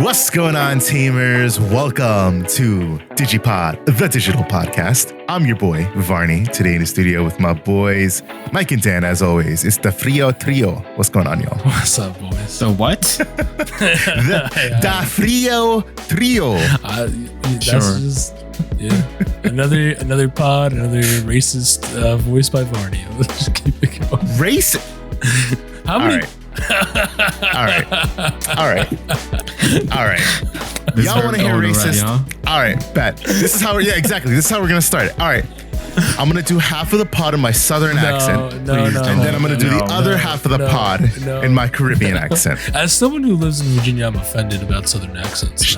What's going on, teamers? Welcome to DigiPod, the digital podcast. I'm your boy, Varney, today in the studio with my boys, Mike and Dan, as always. It's the Frio Trio. What's going on, y'all? What's up, boys? The what? the Frio Trio. That's Sure. just, yeah. Another pod, another racist voice by Varney. Let's just keep it going. Race? How many? All right. Y'all want to hear racist? All right, bet. This is how we're going to start it. All right. I'm going to do half of the pod in my southern accent. And then I'm going to do the other half of the pod in my Caribbean accent. As someone who lives in Virginia, I'm offended about southern accents.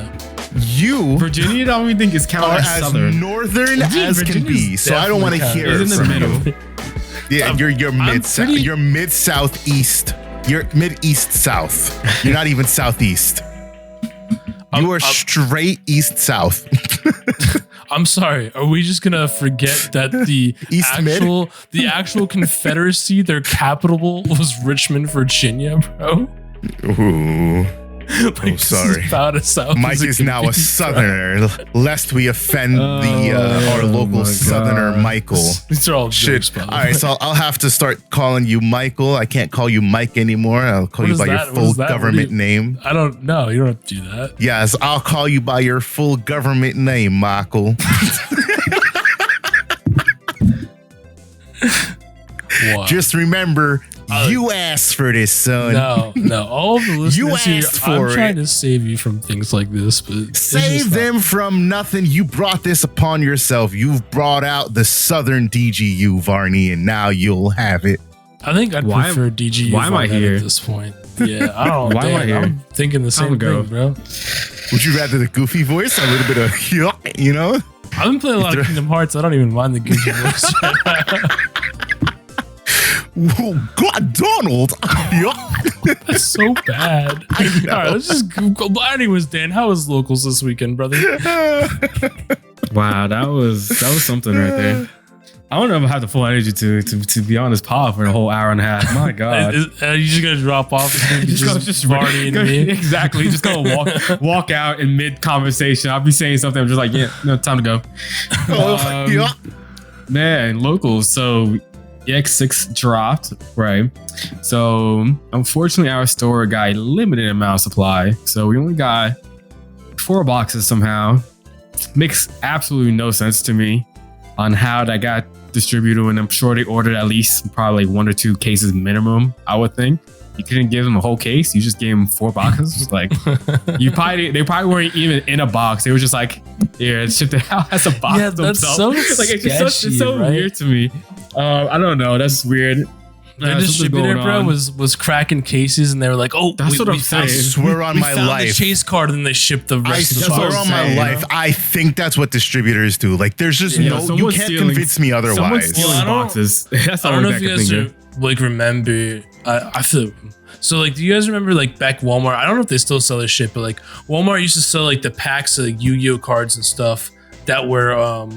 You Virginia, I don't even think it's are counted as as southern. northern as can be, so I don't want to hear it It's in from the middle. you. Yeah, you're mid southeast. You're mid-east south. You're not even southeast. You are straight east south. I'm sorry. Are we just gonna forget that the actual Confederacy, their capital was Richmond, Virginia, bro? Ooh. Like, sorry. About as south Mike as it is can now be, a southerner, lest we offend our local southerner, Michael. These are all jokes, by the All right, way. so I'll have to start calling you Michael. I can't call you Mike anymore. I'll call you by your full government name. I don't know. You don't have to do that. Yes, I'll call you by your full government name, Michael. What? Just remember, you asked for this, son. No. All of the listeners You here, asked for I'm trying it. to save you from things like this, but it's Save just them from nothing. You brought this upon yourself. You've brought out the Southern DGU, Varney, and now you'll have it. I think I'd prefer DG. Why am I here at this point? Yeah, I don't. Why am I here? I'm thinking the same thing, bro. Would you rather the goofy voice, a little bit of, you know? I've been playing a lot of Kingdom Hearts. I don't even mind the goofy voice. Oh, God, Donald. That's so bad. All right, let's just go. Anyways, Dan, how was locals this weekend, brother? Wow, that was something right there. I don't know if I have the full energy to be on this pod for the whole hour and a half. My God. You just gonna drop off? Just Varney and me? Exactly. Just gonna walk out in mid conversation. I'll be saying something. I'm just like, yeah, no, time to go. Man, locals. So EX6 dropped, right? So unfortunately, our store got a limited amount of supply. So we only got 4 boxes somehow. Makes absolutely no sense to me on how that got distributed, and I'm sure they ordered at least probably 1 or 2 cases minimum, I would think. You couldn't give them a whole case. You just gave them 4 boxes. Like they probably weren't even in a box. They were just like, here, shipped it out as a box. Yeah, that's so sketchy, it's so right? weird to me. I don't know. That's weird. The distributor, bro, was cracking cases, and they were like, "Oh, that's what I'm saying." I swear on my life, the chase card, and then they shipped the rest of the I swear box. on my life, I think that's what distributors do. Like, there's just you can't convince me otherwise. Someone's stealing boxes. That's I don't know if you guys remember. I feel so. Like, do you guys remember like back Walmart? I don't know if they still sell this shit, but like Walmart used to sell like the packs of like Yu-Gi-Oh cards and stuff that were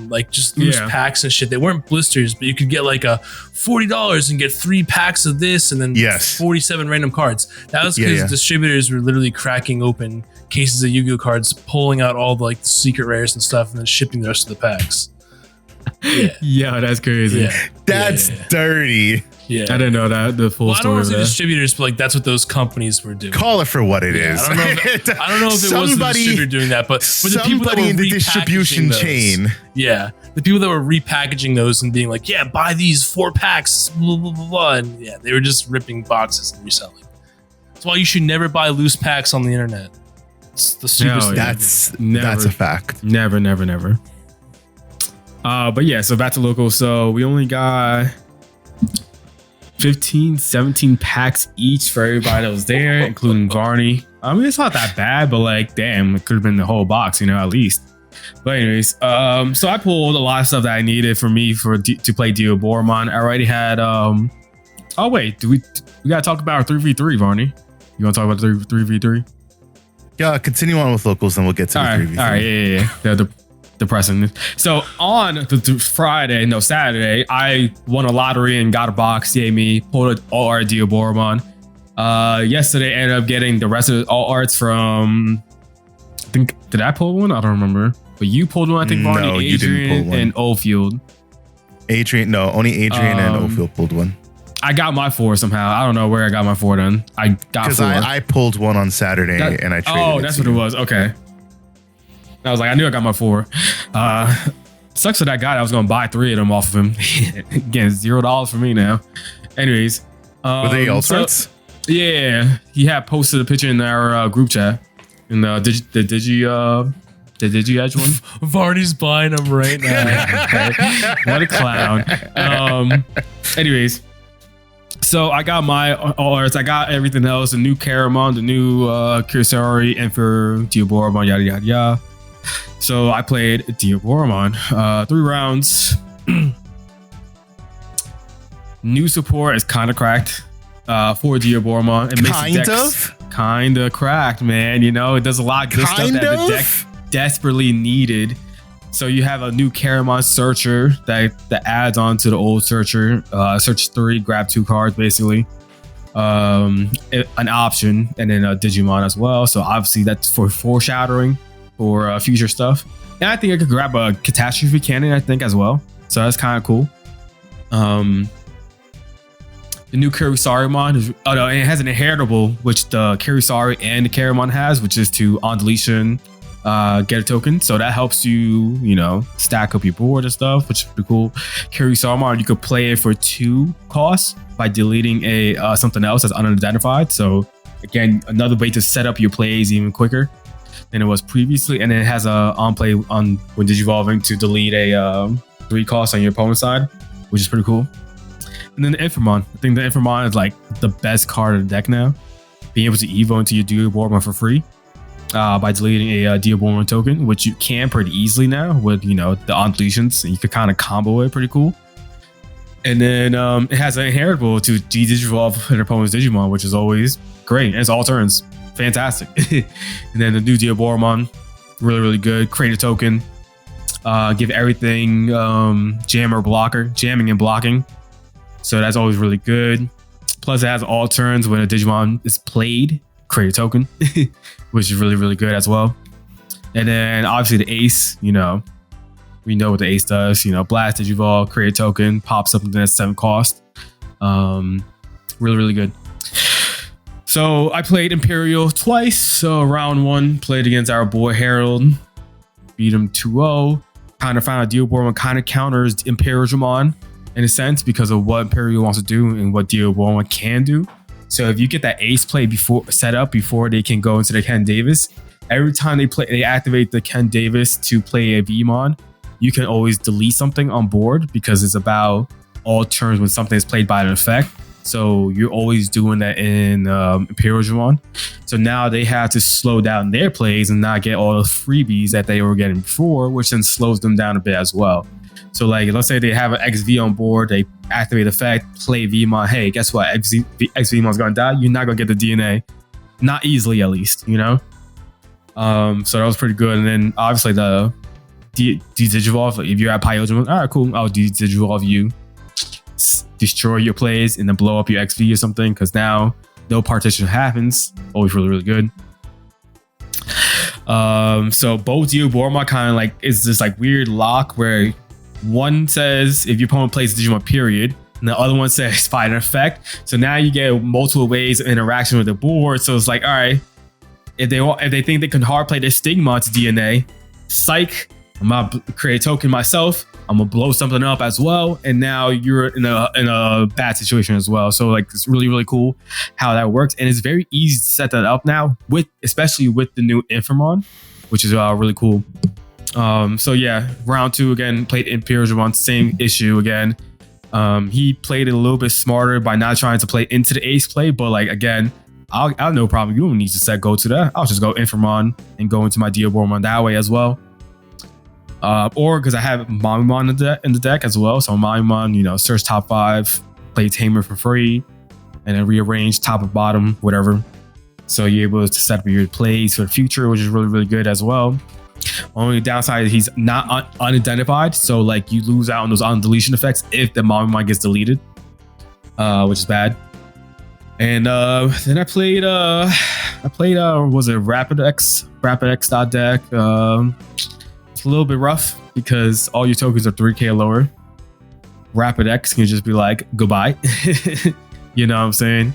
like just loose packs and shit. They weren't blisters, but you could get like a $40 and get 3 packs of this and then 47 random cards. That was because distributors were literally cracking open cases of Yu-Gi-Oh cards, pulling out all the like the secret rares and stuff, and then shipping the rest of the packs. Yeah, that's crazy. That's dirty. Yeah, I didn't know that the full I don't story. want to say distributors, but like that's what those companies were doing. Call it for what it is. I don't know if it was the distributor doing that, but for the people that were in the distribution chain. Yeah, the people that were repackaging those and being like, yeah, buy these 4 packs, blah, blah, blah, blah. And yeah, they were just ripping boxes and reselling. That's why you should never buy loose packs on the internet. It's the super that's a fact. Never. But yeah, so back to local. So we only got 15, 17 packs each for everybody that was there, including Varney. I mean, it's not that bad, but like, damn, it could have been the whole box, at least. But anyways, so I pulled a lot of stuff that I needed for me to play Diaboromon. I already had, oh wait, we gotta talk about our 3v3, Varney. You wanna talk about 3v3? Yeah, continue on with locals, then we'll get to the 3v3. All right, yeah. The depressing. So on the Saturday, I won a lottery and got a box. Yay me! Pulled all art Diaboromon. Yesterday, ended up getting the rest of all arts from think, did I pull one? I don't remember. But you pulled one, I think, Barney. No, you didn't pull one. And Oldfield. Only Adrian and Oldfield pulled one. I got my 4 somehow. I don't know where I got my 4 then. I got 4. Because I pulled one on Saturday and I traded it. Oh, that's what it was. Okay. I was like, I knew I got my 4. Sucks that I got it. I was going to buy 3 of them off of him. Again, $0 for me now. Anyways. Were they alternates? Yeah. He had posted a picture in our group chat. In the Digi Edge one? Vardy's buying them right now. Okay. What a clown. Anyways. So I got my arts. I got everything else. The new Caramon, the new Kursari, and for Diaboromon, yada, yada, yada. So I played Diaboromon. 3 rounds. New support is kind of cracked for Diaboromon. It makes the decks kind of cracked, man. You know, it does a lot of good stuff that the deck desperately needed. So you have a new Caramon Searcher that adds on to the old Searcher. Search 3, grab 2 cards, basically. An option, and then a Digimon as well. So obviously that's for foreshadowing for future stuff. And I think I could grab a Catastrophe Cannon, I think, as well. So that's kind of cool. The new Kurusarimon is, and it has an inheritable, which the Kurusari and the Caramon has, which is to on deletion get a token. So that helps you, stack up your board and stuff, which is pretty cool. Kurusarimon, you could play it for 2 costs by deleting a something else that's unidentified. So again, another way to set up your plays even quicker than it was previously. And then it has a on play on when Digivolving to delete a 3 cost on your opponent's side, which is pretty cool. And then the Infamon. I think the Infamon is like the best card of the deck now. Being able to evo into your Diaboromon for free by deleting a Diaboromon token, which you can pretty easily now with the on deletions, and you could kind of combo it pretty cool. And then it has an inheritable to de-digivolve an opponent's Digimon, which is always great. And it's all turns. Fantastic. And then the new Diaboromon, really, really good. Create a token. Give everything jamming and blocking. So that's always really good. Plus, it has all turns when a Digimon is played, create a token, which is really, really good as well. And then obviously the Ace, we know what the Ace does. Blast, Digivolve, create a token, pop something that's 7 cost. Really, really good. So I played Imperial twice. So round 1, played against our boy Harold, beat him 2-0. Kind of found a Diaboromon kind of counters Imperialmon in a sense because of what Imperial wants to do and what Diaboromon can do. So if you get that Ace play set up before they can go into the Ken Davis, every time they activate the Ken Davis to play a Vmon, you can always delete something on board because it's about all turns when something is played by an effect. So you're always doing that in Imperialmon. So now they have to slow down their plays and not get all the freebies that they were getting before, which then slows them down a bit as well. So like, let's say they have an XV on board, they activate effect, play Vmon. Hey, guess what? XVmon's gonna die. You're not gonna get the DNA, not easily at least, So that was pretty good. And then obviously the de-digivolve. If you're at Pyojimon, all right, cool. I'll de-digivolve you, destroy your plays, and then blow up your XV or something. Because now no partition happens. Always really, really good. So both Diaboromon kind of like is this like weird lock where one says if your opponent plays Digimon period, and the other one says by an effect. So now you get multiple ways of interaction with the board. So it's like, all right, if they think they can hard play this Stigma to DNA, psych, I'm gonna create a token myself. I'm gonna blow something up as well, and now you're in a bad situation as well. So like, it's really, really cool how that works, and it's very easy to set that up now especially with the new Infamon, which is really cool. So yeah, round 2 again, played Imperialmon, same issue again. He played it a little bit smarter by not trying to play into the Ace play, but like again, I'll have no problem. You don't need to set go to that. I'll just go Infamon and go into my Diaboromon that way as well. Or because I have Mamimon in the deck as well. So Mamimon, search top 5, play Tamer for free, and then rearrange top and bottom, whatever. So you're able to set up your plays for the future, which is really, really good as well. Only downside is he's not unidentified, so like you lose out on those on deletion effects if the Mamimon gets deleted, which is bad. And then I played I played was it Rapid X deck. It's a little bit rough because all your tokens are 3K or lower. Rapid X can just be like goodbye. You know what I'm saying?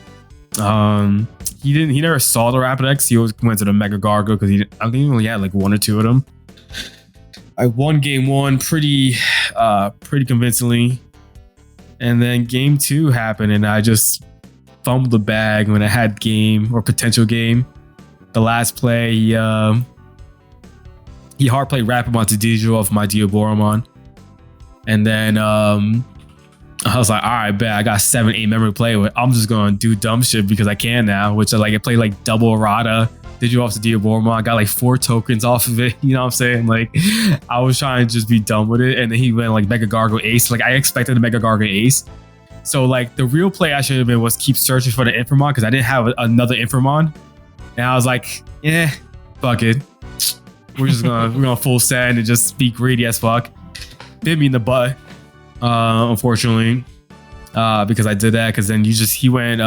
He never saw the Rapid X. He always went to the Mega Gargo because I think he only had like one or two of them. I won game one pretty convincingly, and then game two happened, and I just fumbled the bag when I had game or potential game. The last play, he hard played Rapidmon to Digital off my Diaboromon, and then I was like, all right, bet I got 7-8 memory to play with. I'm just gonna do dumb shit because I can now, which I played like double errata. Digital off the Diaboromon. I got like 4 tokens off of it. You know what I'm saying? Like, I was trying to just be done with it. And then he went like Mega Gargo Ace. Like, I expected the Mega Gargo Ace. So, like, the real play I should have been was keep searching for the Infamon because I didn't have another Infamon. And I was like, fuck it. We're gonna full send and just be greedy as fuck. Bit me in the butt, unfortunately, because I did that. Because then he went.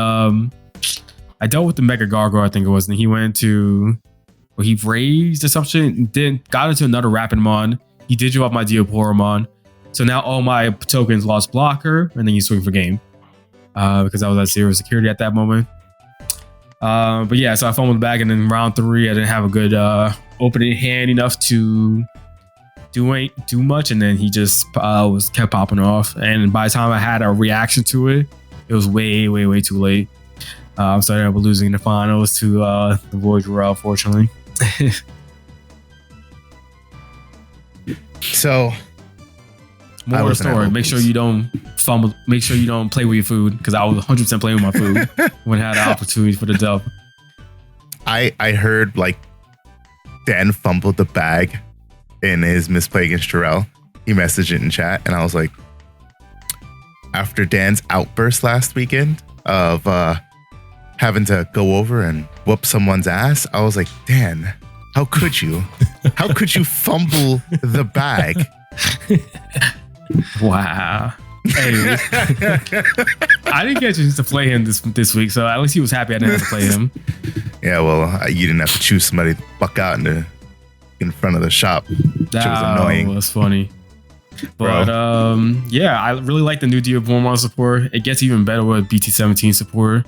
I dealt with the Mega Gargo, I think it was, and he went to, he raised or something, then got into another Rapidmon. He did you off my Diaboromon. So now all my tokens lost blocker, and then you swing for game. Because I was at 0 security at that moment. But yeah, so I fumbled the bag, and then round 3, I didn't have a good opening hand enough to do much, and then he just kept popping off. And by the time I had a reaction to it, it was way, way, way too late. So I ended up losing in the finals to the Voyager, unfortunately. So, more of the story. Make sure you don't fumble. Make sure you don't play with your food, because I was 100% playing with my food when I had the opportunity for the dub. I heard like Dan fumbled the bag in his misplay against Jarrell. He messaged it in chat, and I was like, after Dan's outburst last weekend of having to go over and whoop someone's ass, I was like, Dan, how could you? How could you fumble the bag? Wow. Hey, I didn't get a chance to play him this week, so at least he was happy I didn't have to play him. Yeah, well, you didn't have to choose somebody to buck out in front of the shop, which was annoying. That was funny. But yeah, I really like the new Diaboromon support. It gets even better with BT17 support.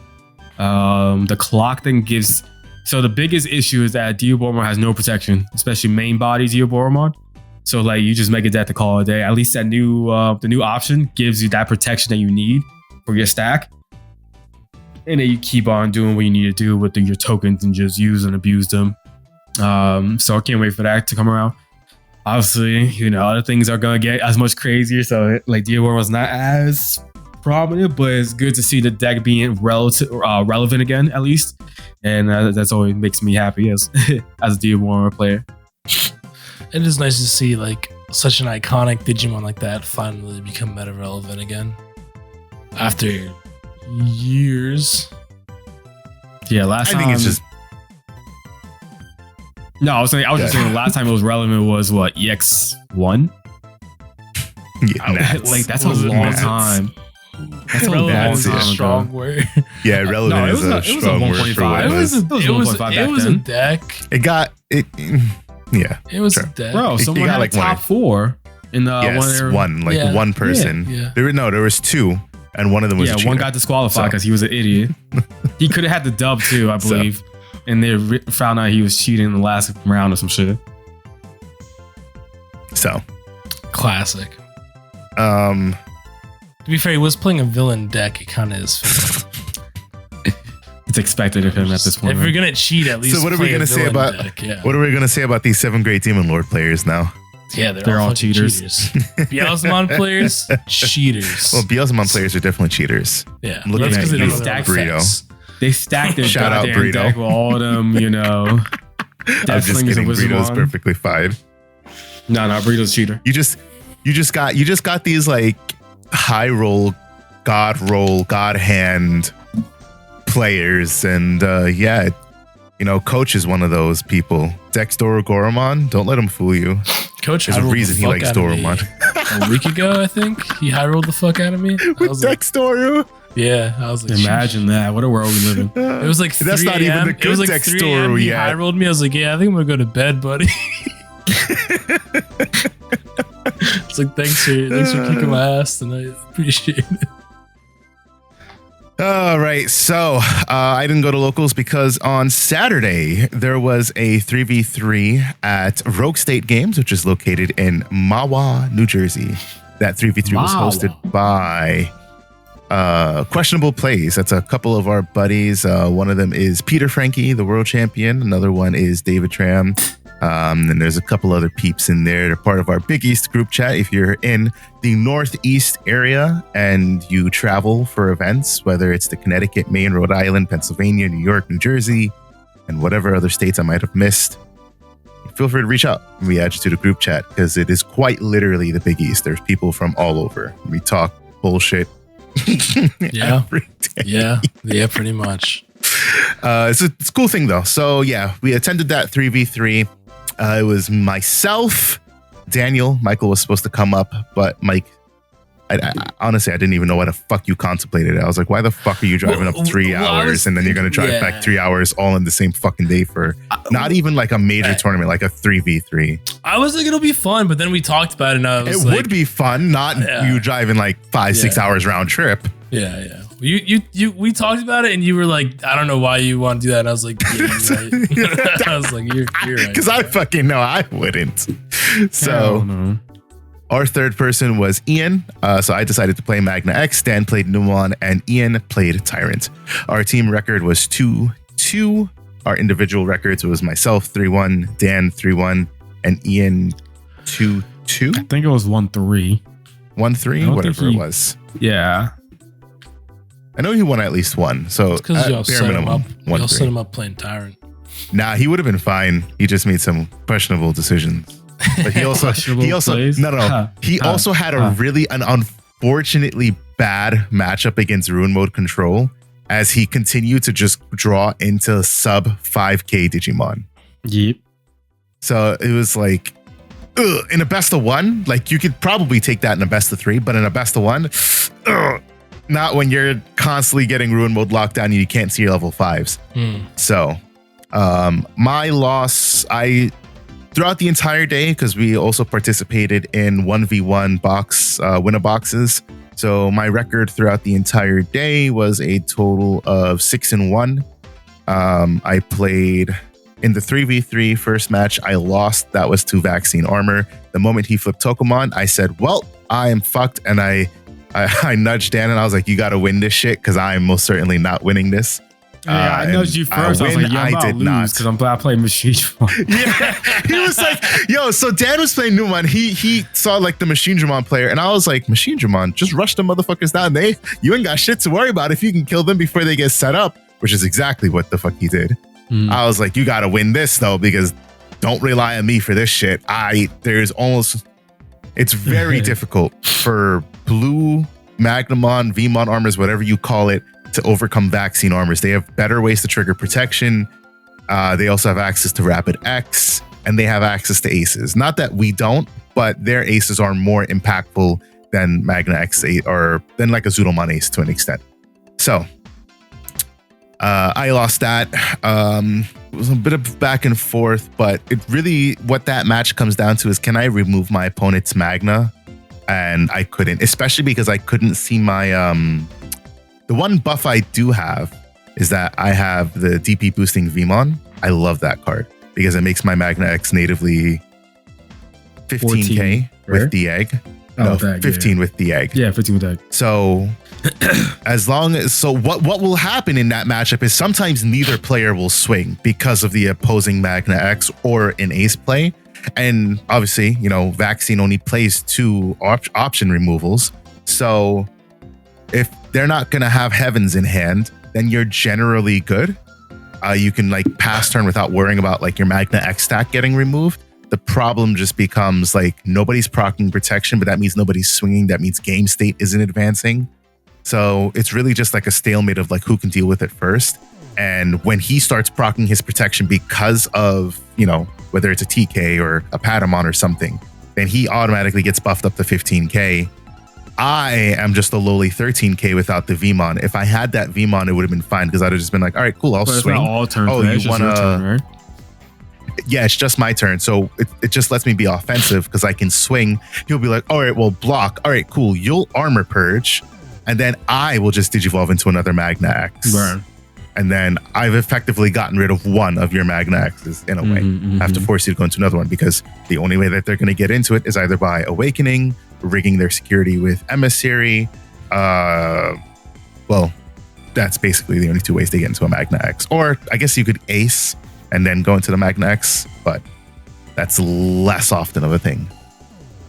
The clock thing gives. So the biggest issue is that Diaboromon has no protection, especially main body Diaboromon. So like you just make it that to call it a day. At least that the new option gives you that protection that you need for your stack, and then you keep on doing what you need to do with your tokens and just use and abuse them. So I can't wait for that to come around. Obviously, other things are gonna get as much crazier. So like Diaboromon not as prominent, but it's good to see the deck being relevant again, at least, and that's always makes me happy as a Diaboromon player. It is nice to see like such an iconic Digimon like that finally become meta relevant again after years. Yeah, last time. I think it's just. No, I was just saying the last time it was relevant was what, EX1? Yeah, like that's a long time. That's a long time. Strong word. Yeah, relevant is a strong word for what it was. It was a deck. It got it. Yeah, it was a deck. Bro, someone got like top 4 in the one person. Yeah. There was 2, and one of them was a cheater. One got disqualified because he was an idiot. He could have had the dub too, I believe. And they found out he was cheating in the last round or some shit. So, classic. To be fair, he was playing a villain deck. It kind of is. It's expected of him at this point. If you're gonna cheat, at least. So what are we gonna say about? What are we gonna say about these 7 great Demon Lord players now? Yeah, they're all cheaters. Beelzemon players, cheaters. Well, Beelzemon players are definitely cheaters. Yeah, I'm looking at you, Burrito. They stacked their shout out goddamn deck with all them, I'm just kidding. Burrito's perfectly fine. No, Burrito's cheater. You just got these like high roll, god hand players, and Coach is one of those people. Dex Diaboromon, don't let him fool you. Coach, there's a reason he likes Doromon. A week ago, I think he high rolled the fuck out of me. With Dex Diaboromon. Yeah, I was like, imagine that. What a world we live in. It was like 3 That's not even the It was like context 3 story He yet. high rolled me. I was like, yeah, I think I'm gonna go to bed, buddy. It's like thanks for kicking my ass tonight. Appreciate it. All right, so I didn't go to locals because on Saturday there was a 3v3 at Rogue State Games, which is located in Mahwah, New Jersey. That 3v3 was hosted by Questionable Plays. That's a couple of our buddies. One of them is Peter Frankie, the world champion. Another one is David Tram. And there's a couple other peeps in there. They're part of our Big East group chat. If you're in the Northeast area and you travel for events, whether it's the Connecticut, Maine, Rhode Island, Pennsylvania, New York, New Jersey, and whatever other states I might have missed, feel free to reach out. We add you to the group chat because it is quite literally the Big East. There's people from all over. We talk bullshit. Yeah. Yeah, pretty much. It's a cool thing though. So yeah, we attended that 3v3. It was myself, Daniel. Michael was supposed to come up, but Mike, I honestly, I didn't even know why the fuck you contemplated it. I was like, why the fuck are you driving up 3 hours and then you're going to drive back 3 hours all in the same fucking day for not even like a major tournament, like a 3v3. I was like, it'll be fun, but then we talked about it and I was it would be fun, not you driving like 5-6 hours round trip. Yeah. We talked about it and you were like, I don't know why you want to do that. And I was like, yeah, you're right. I was like, you're right. Because I fucking know I wouldn't. So our third person was Ian. So I decided to play Magna X. Dan played Numon and Ian played Tyrant. Our team record was 2-2. Our individual records was myself 3-1, Dan 3-1, and Ian 2-2. I think it was 1-3. 1-3, whatever it was. Yeah. I know he won at least one. So because y'all set him up. Y'all set him up playing Tyrant. Nah, he would have been fine. He just made some questionable decisions. But he also had an unfortunately bad matchup against Ruin Mode Control as he continued to just draw into sub 5k Digimon. Yep. So it was like, in a best of one, like you could probably take that in a best of 3, but in a best of 1, not when you're constantly getting Ruin Mode locked down and you can't see your level 5s. So my loss, throughout the entire day, because we also participated in 1v1 box winner boxes. So my record throughout the entire day was a total of 6-1. I played in the 3v3 first match. I lost. That was to Vaccine Armor. The moment he flipped Tokomon, I said, well, I am fucked. And I nudged Dan and I was like, you got to win this shit because I am most certainly not winning this. Yeah, I nudged you first. I was like, I'm about to lose because I play Machine Dramon. Yeah, he was like, yo, so Dan was playing Numon. He saw like the Machine Dramon player and I was like, Machine Dramon, just rush the motherfuckers down. You ain't got shit to worry about if you can kill them before they get set up, which is exactly what the fuck he did. I was like, you got to win this though, because don't rely on me for this shit. It's very difficult for blue Magnamon, Vmon armors, whatever you call it, to overcome Vaccine armors. They have better ways to trigger protection. They also have access to Rapid X, and they have access to aces. Not that we don't, but their aces are more impactful than Magna X8 or than like a Zudomon ace to an extent. So I lost that. It was a bit of back and forth, but it really, what that match comes down to is, can I remove my opponent's Magna? And I couldn't, especially because I couldn't see my, the one buff I do have is that I have the DP boosting Vmon. I love that card because it makes my Magna X natively 15k with the egg. No, 15 with the egg. Yeah, 15 with the egg. So what will happen in that matchup is sometimes neither player will swing because of the opposing Magna X or an ace play. And obviously, Vaccine only plays 2 option removals. So if they're not going to have Heavens in hand, then you're generally good. You can like pass turn without worrying about like your Magna X stack getting removed. The problem just becomes like nobody's proccing protection, but that means nobody's swinging. That means game state isn't advancing. So it's really just like a stalemate of like who can deal with it first. And when he starts proccing his protection because of, whether it's a TK or a Patamon or something, then he automatically gets buffed up to 15k. I am just a lowly 13k without the Vmon. If I had that Vmon, it would have been fine because I'd have just been like, all right, cool, I'll swing. It's not all turns. Oh, you want to? Right? Yeah, it's just my turn. So it just lets me be offensive because I can swing. He'll be like, all right, well, block. All right, cool. You'll armor purge. And then I will just digivolve into another Magna X. Burn. And then I've effectively gotten rid of one of your Magna X's in a way. I have to force you to go into another one because the only way that they're going to get into it is either by awakening, rigging their security with emissary. Well, that's basically the only two ways they get into a Magna X. Or I guess you could ace and then go into the Magna X, but that's less often of a thing.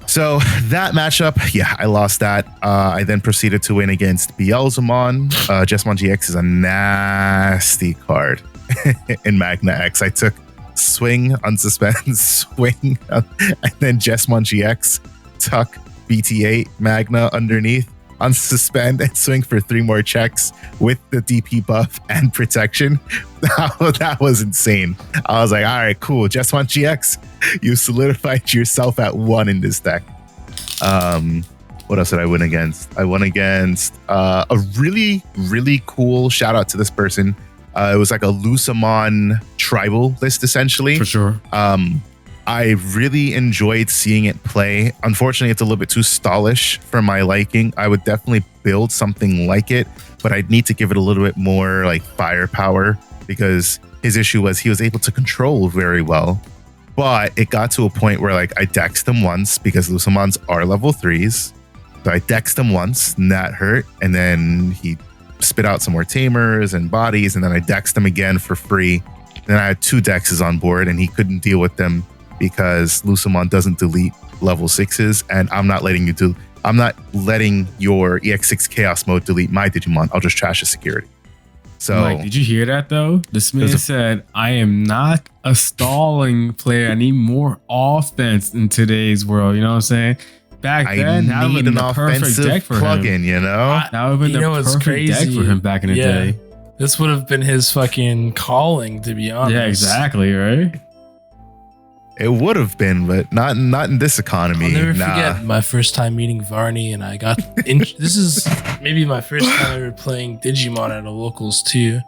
So that matchup, yeah, I lost that. I then proceeded to win against Beelzemon. Jesmon GX is a nasty card in Magna X. I took swing, unsuspend, swing, and then Jesmon GX, tuck, BT8, Magna underneath, unsuspend, and swing for 3 more checks with the DP buff and protection. That was insane. I was like, all right, cool. Jesmon GX, you solidified yourself at 1 in this deck. What else did I win against? I won against a really, really cool shout out to this person. It was like a Lucamon tribal list, essentially. For sure. I really enjoyed seeing it play. Unfortunately, it's a little bit too stallish for my liking. I would definitely build something like it, but I'd need to give it a little bit more like firepower because his issue was he was able to control very well, but it got to a point where like I dexed him once because Lucamons are level 3s. So I dexed him once and that hurt. And then he spit out some more tamers and bodies. And then I dexed him again for free. Then I had 2 dexes on board and he couldn't deal with them because Lucamon doesn't delete level 6s, and I'm not letting your EX6 Chaos mode delete my Digimon. I'll just trash the security. So Mike, did you hear that though? This man said, I am not a stalling player. I need more offense in today's world. You know what I'm saying? Back then, that would have been the perfect deck for plugin, him. You know? That would have been the perfect deck for him back in the day. This would have been his fucking calling, to be honest. Yeah, exactly, right? It would have been, but not in this economy. I'll never forget my first time meeting Varney, and I got this is maybe my first time ever playing Digimon at a locals too.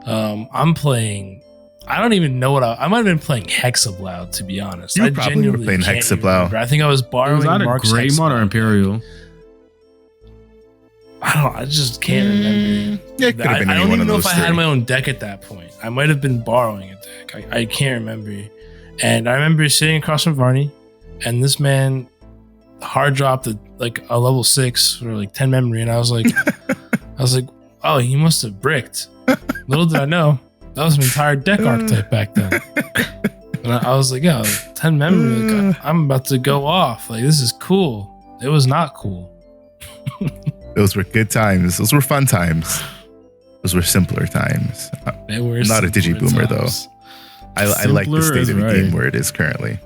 I'm playing. I don't even know what I might have been playing Hexabloud, to be honest. You probably were playing Hexabloud. I think I was borrowing. It was either Mark's Greymon or Imperial. I just can't remember. Yeah, it could have been I don't even know if I had 3. my own deck at that point. I might have been borrowing a deck. I can't remember. And I remember sitting across from Varney, and this man hard dropped a level 6 or like 10 memory, and I was like, oh, he must have bricked. Little did I know that was an entire deck archetype back then. And I was like, yeah, 10 memory. Like, I'm about to go off. Like, this is cool. It was not cool. Those were good times. Those were fun times. Those were simpler times. They were not a Digiboomer though. I like the state of the game where it is currently.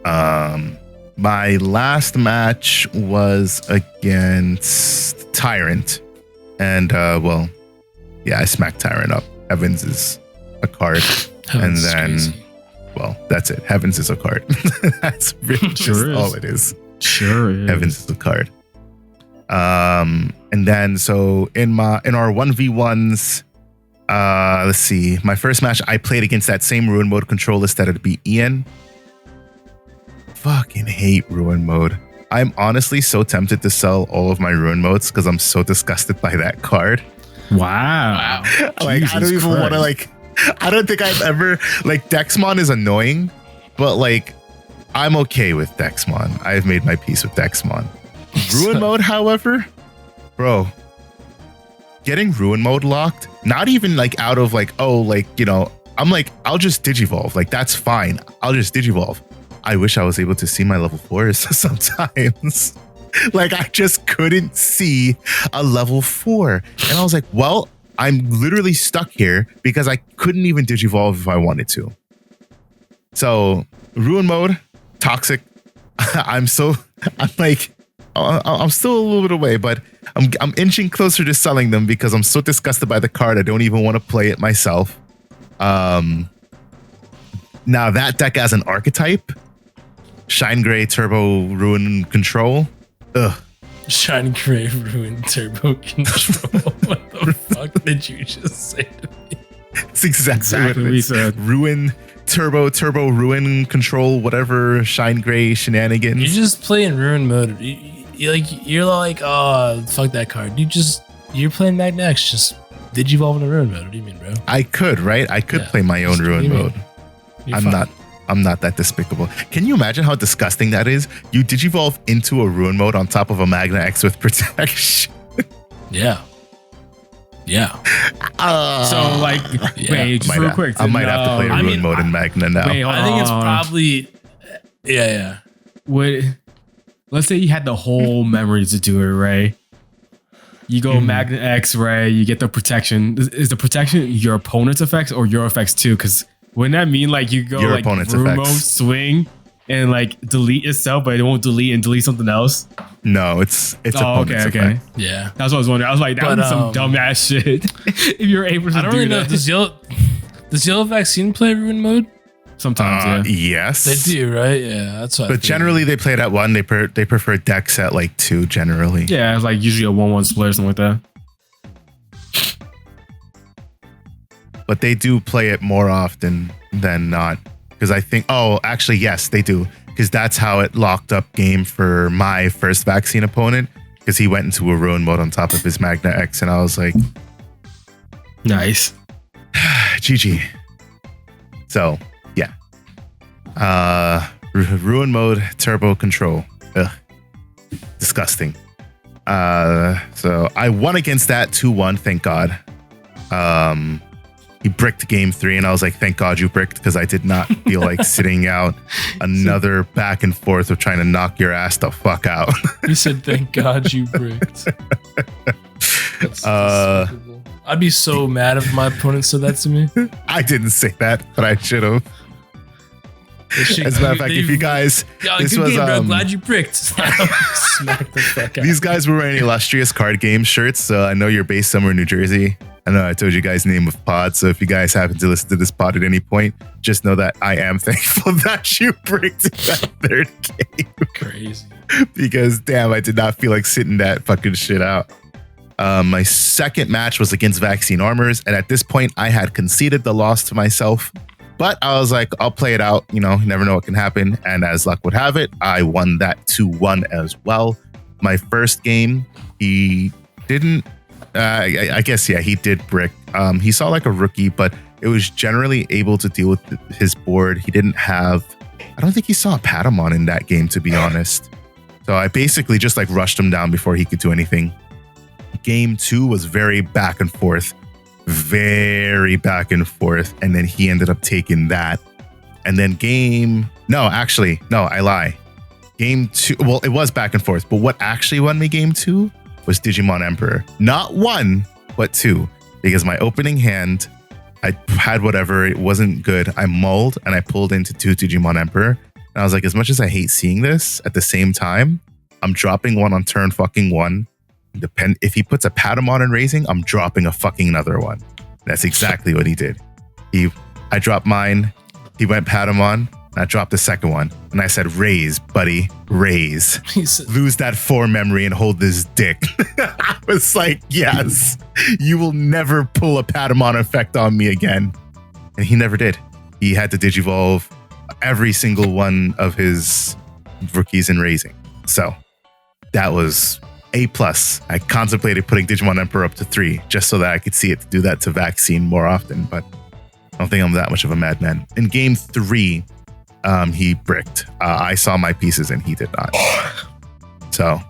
My last match was against Tyrant. And I smacked Tyrant up. Heavens is a card. Heavens and then crazy. Well, that's it. Heavens is a card. That's really just all it is. Sure is. Heavens is a card. And then so in our 1v1s, let's see. My first match, I played against that same Ruin Mode control list that would be Ian. Fucking hate Ruin Mode. I'm honestly so tempted to sell all of my Ruin Modes because I'm so disgusted by that card. Wow. Like, I don't even want to I don't think I've ever Dexmon is annoying, but I'm okay with Dexmon. I've made my peace with Dexmon. Ruin Mode, however, bro, getting Ruin Mode locked, not even out of I'm I'll just Digivolve. That's fine. I'll just Digivolve. I wish I was able to see my level 4s sometimes. I just couldn't see a level 4. And I was like, well, I'm literally stuck here because I couldn't even Digivolve if I wanted to. So Ruin Mode, toxic. I'm still a little bit away, but I'm inching closer to selling them because I'm so disgusted by the card. I don't even want to play it myself. Now that deck as an archetype, Shine Gray Turbo Ruin Control, Ugh. Shiny Gray Ruin Turbo Control. What the fuck did you just say to me? It's exactly what we said. Ruin Turbo Ruin Control, whatever, Shine Gray shenanigans. You just play in Ruin mode. You're like, oh, fuck that card. You're playing Magna X, just Digivolve in a Ruin mode. What do you mean, bro? I could, right? I could play my own Ruin mode. I'm not that despicable. Can you imagine how disgusting that is? You Digivolve into a Ruin mode on top of a Magna X with protection. Yeah. So like, wait, just real quick. I might have to play Ruin mode in Magna now. Wait, I think it's probably, yeah. Let's say you had the whole memory to do it, right? You go Magna X, right? You get the protection. Is the protection your opponent's effects or your effects too? Because wouldn't that mean like you go your like opponent's Rumo, effects. swing, and like delete itself, but it won't delete and delete something else? No, it's opponent's effect. Yeah. That's what I was wondering. I was like, that would be some dumbass shit if you're able to I don't really know. Does Yellow Vaccine play Ruin mode? Sometimes, yes. They do, right? Yeah, that's what But generally they play it at 1. They prefer decks at like 2 generally. Yeah, it's like usually a 1-1 split or something like that. But they do play it more often than not. Because I think, actually, yes, they do. Because that's how it locked up game for my first vaccine opponent. Because he went into a Ruin mode on top of his Magna X. And I was like, nice. GG. So, yeah. Ruin mode, turbo control. Ugh. Disgusting. So I won against that 2-1, thank God. He bricked game 3 and I was like, thank God you bricked, because I did not feel like sitting out another back and forth of trying to knock your ass the fuck out. You said, thank God you bricked. That's despicable. I'd be so mad if my opponent said that to me. I didn't say that, but I should have. As a matter of fact, if you guys, this was game, bro. Glad you bricked. Smack the fuck out. These guys were wearing illustrious card game shirts, so I know you're based somewhere in New Jersey. I know I told you guys the name of pod, so if you guys happen to listen to this pod at any point, just know that I am thankful that you bricked that third game. Crazy. Because damn, I did not feel like sitting that fucking shit out. My second match was against Vaccine Armors, and at this point, I had conceded the loss to myself. But I was like, I'll play it out. You know, you never know what can happen. And as luck would have it, I won that 2-1 as well. My first game, he didn't. I guess, yeah, he did brick. He saw like a rookie, but it was generally able to deal with his board. He didn't have, I don't think he saw a Patamon in that game, to be honest. So I basically just like rushed him down before he could do anything. Game 2 was very back and forth. Very back and forth. And then he ended up taking that. And then I lie. Game 2, well, it was back and forth, but what actually won me game 2 was Digimon Emperor. Not 1, but 2. Because my opening hand, I had whatever, it wasn't good. I mulled and I pulled into 2 Digimon Emperor. And I was like, as much as I hate seeing this, at the same time, I'm dropping 1 on turn fucking 1. If he puts a Patamon in raising, I'm dropping a fucking another one. That's exactly what he did. I dropped mine, he went Patamon, and I dropped the second one. And I said, raise, buddy, raise. Lose that 4 memory and hold this dick. I was like, yes, you will never pull a Patamon effect on me again. And he never did. He had to Digivolve every single one of his rookies in raising. So that was A+. I contemplated putting Digimon Emperor up to 3 just so that I could see it to do that to Vaccine more often, but I don't think I'm that much of a madman. In game 3, he bricked. I saw my pieces and he did not. So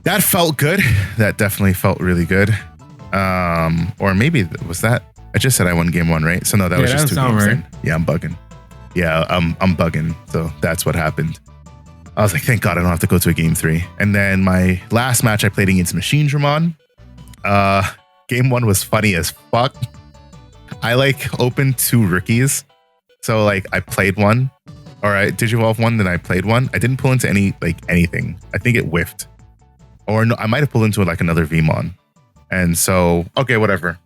that felt good. That definitely felt really good. Or maybe was that? I just said I won game 1, right? So no, that was just 2 games. Right. Yeah, I'm bugging. Yeah, I'm bugging. So that's what happened. I was like, thank God I don't have to go to a game 3. And then my last match I played against Machine Dramon. Game 1 was funny as fuck. I like opened 2 rookies. So like I played one, or I Digivolve one, then I played one. I didn't pull into anything. I think it whiffed. Or no, I might have pulled into like another Vmon. And so, okay, whatever.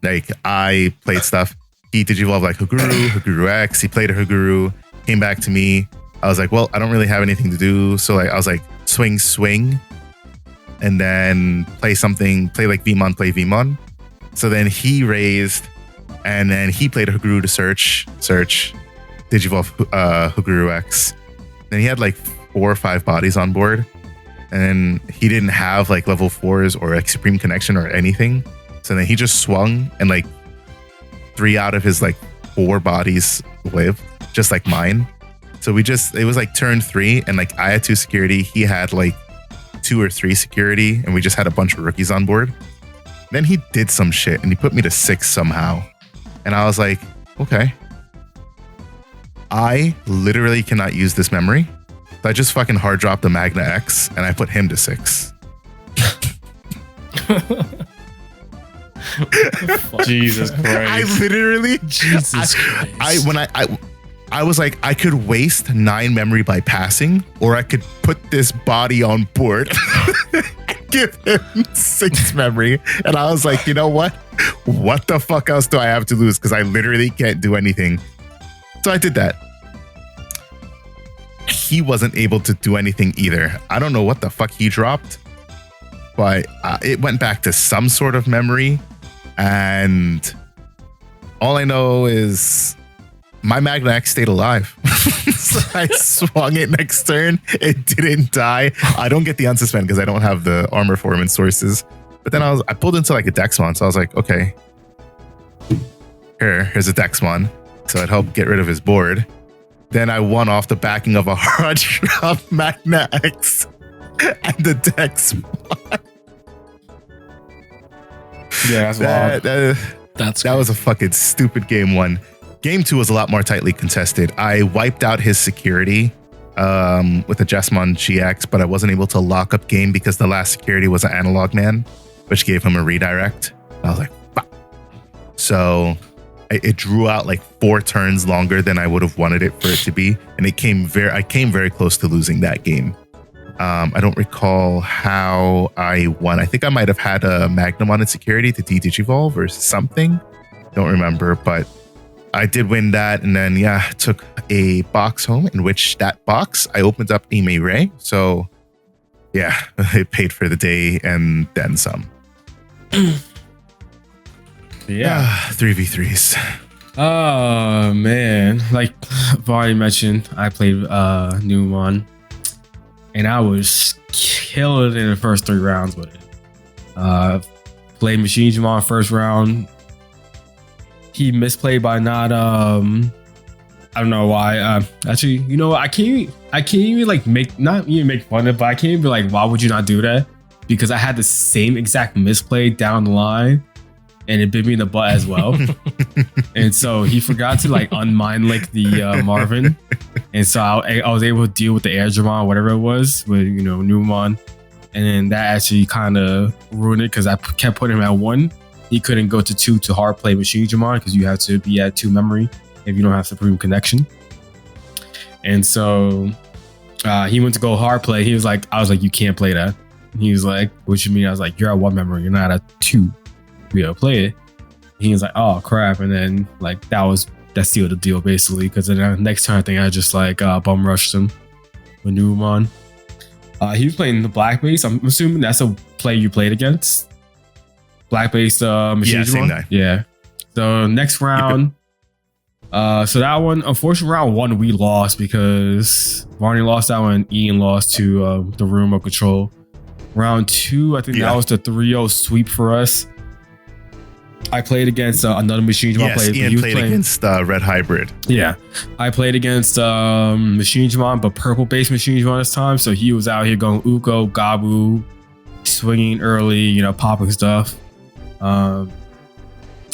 Like I played stuff. He Digivolve like Haguru X. He played a Haguru, came back to me. I was like, well, I don't really have anything to do. So like, I was like, swing, and then play like Vmon, play Vmon. So then he raised, and then he played Haguru to search, Digivolve Haguru X. Then he had like 4 or 5 bodies on board, and he didn't have like level 4s or like Supreme Connection or anything. So then he just swung, and like 3 out of his like 4 bodies lived, just like mine. So it was like turn 3, and like I had 2 security, he had like 2 or 3 security, and we just had a bunch of rookies on board. Then he did some shit, and he put me to 6 somehow. And I was like, okay. I literally cannot use this memory. So I just fucking hard dropped the Magna X, and I put him to 6. Jesus Christ. I literally, Jesus Christ. I was like, I could waste 9 memory by passing, or I could put this body on board and give him 6 memory. And I was like, you know what? What the fuck else do I have to lose? Because I literally can't do anything. So I did that. He wasn't able to do anything either. I don't know what the fuck he dropped, but it went back to some sort of memory. And all I know is my Magna X stayed alive. So I swung it next turn. It didn't die. I don't get the unsuspend because I don't have the armor formant sources. But then I pulled into like a Dexmon. So I was like, okay, here's a Dexmon. So it helped get rid of his board. Then I won off the backing of a hard drop Magna X and the Dexmon. Yeah, that's that was a fucking stupid game 1. Game 2 was a lot more tightly contested. I wiped out his security with the Jesmon GX, but I wasn't able to lock up game because the last security was an analog man, which gave him a redirect. I was like, bah. So it drew out like 4 turns longer than I would have wanted it for it to be, and I came very close to losing that game. I don't recall how I won. I think I might have had a Magnum on its security to Digivolve or something. Don't remember, but I did win that. And then, took a box home, in which that box I opened up Ime Ray. So, yeah, it paid for the day and then some. Yeah. 3v3s. Oh, man. Like I've already mentioned, I played Numon. And I was killing it in the first 3 rounds with it. Played Machine Jamal first round. He misplayed by not I don't know why. Actually, you know, I can't even like make fun of it, but I can't even be like, why would you not do that? Because I had the same exact misplay down the line, and it bit me in the butt as well. And so he forgot to like unmind like the Marvin. And so I was able to deal with the Air Dramon, whatever it was, with, you know, Numon. And then that actually kind of ruined it because I kept putting him at 1. He couldn't go to 2 to hard play Machine Dramon because you have to be at 2 memory if you don't have Supreme Connection. And so he went to go hard play. I was like, you can't play that. He was like, what you mean? I was like, you're at 1 memory. You're not at 2. Be able to play it. He was like, oh crap. And then like that sealed the deal basically, because then the next turn I think I just like bum rushed him with Numon. He was playing the black base. I'm assuming that's a play you played against. Black base machine. Yeah, same guy. Yeah. So next round. So that one, unfortunately, round 1 we lost because Varney lost that one. Ian lost to the Room of Control. Round 2, I think that was the 3-0 sweep for us. I played against another Machine Jaman. Yes, Ian played against Red Hybrid. Yeah. I played against Machine Jaman, but purple-based Machine Jaman this time. So he was out here going Uko, Gabu, swinging early, you know, popping stuff. I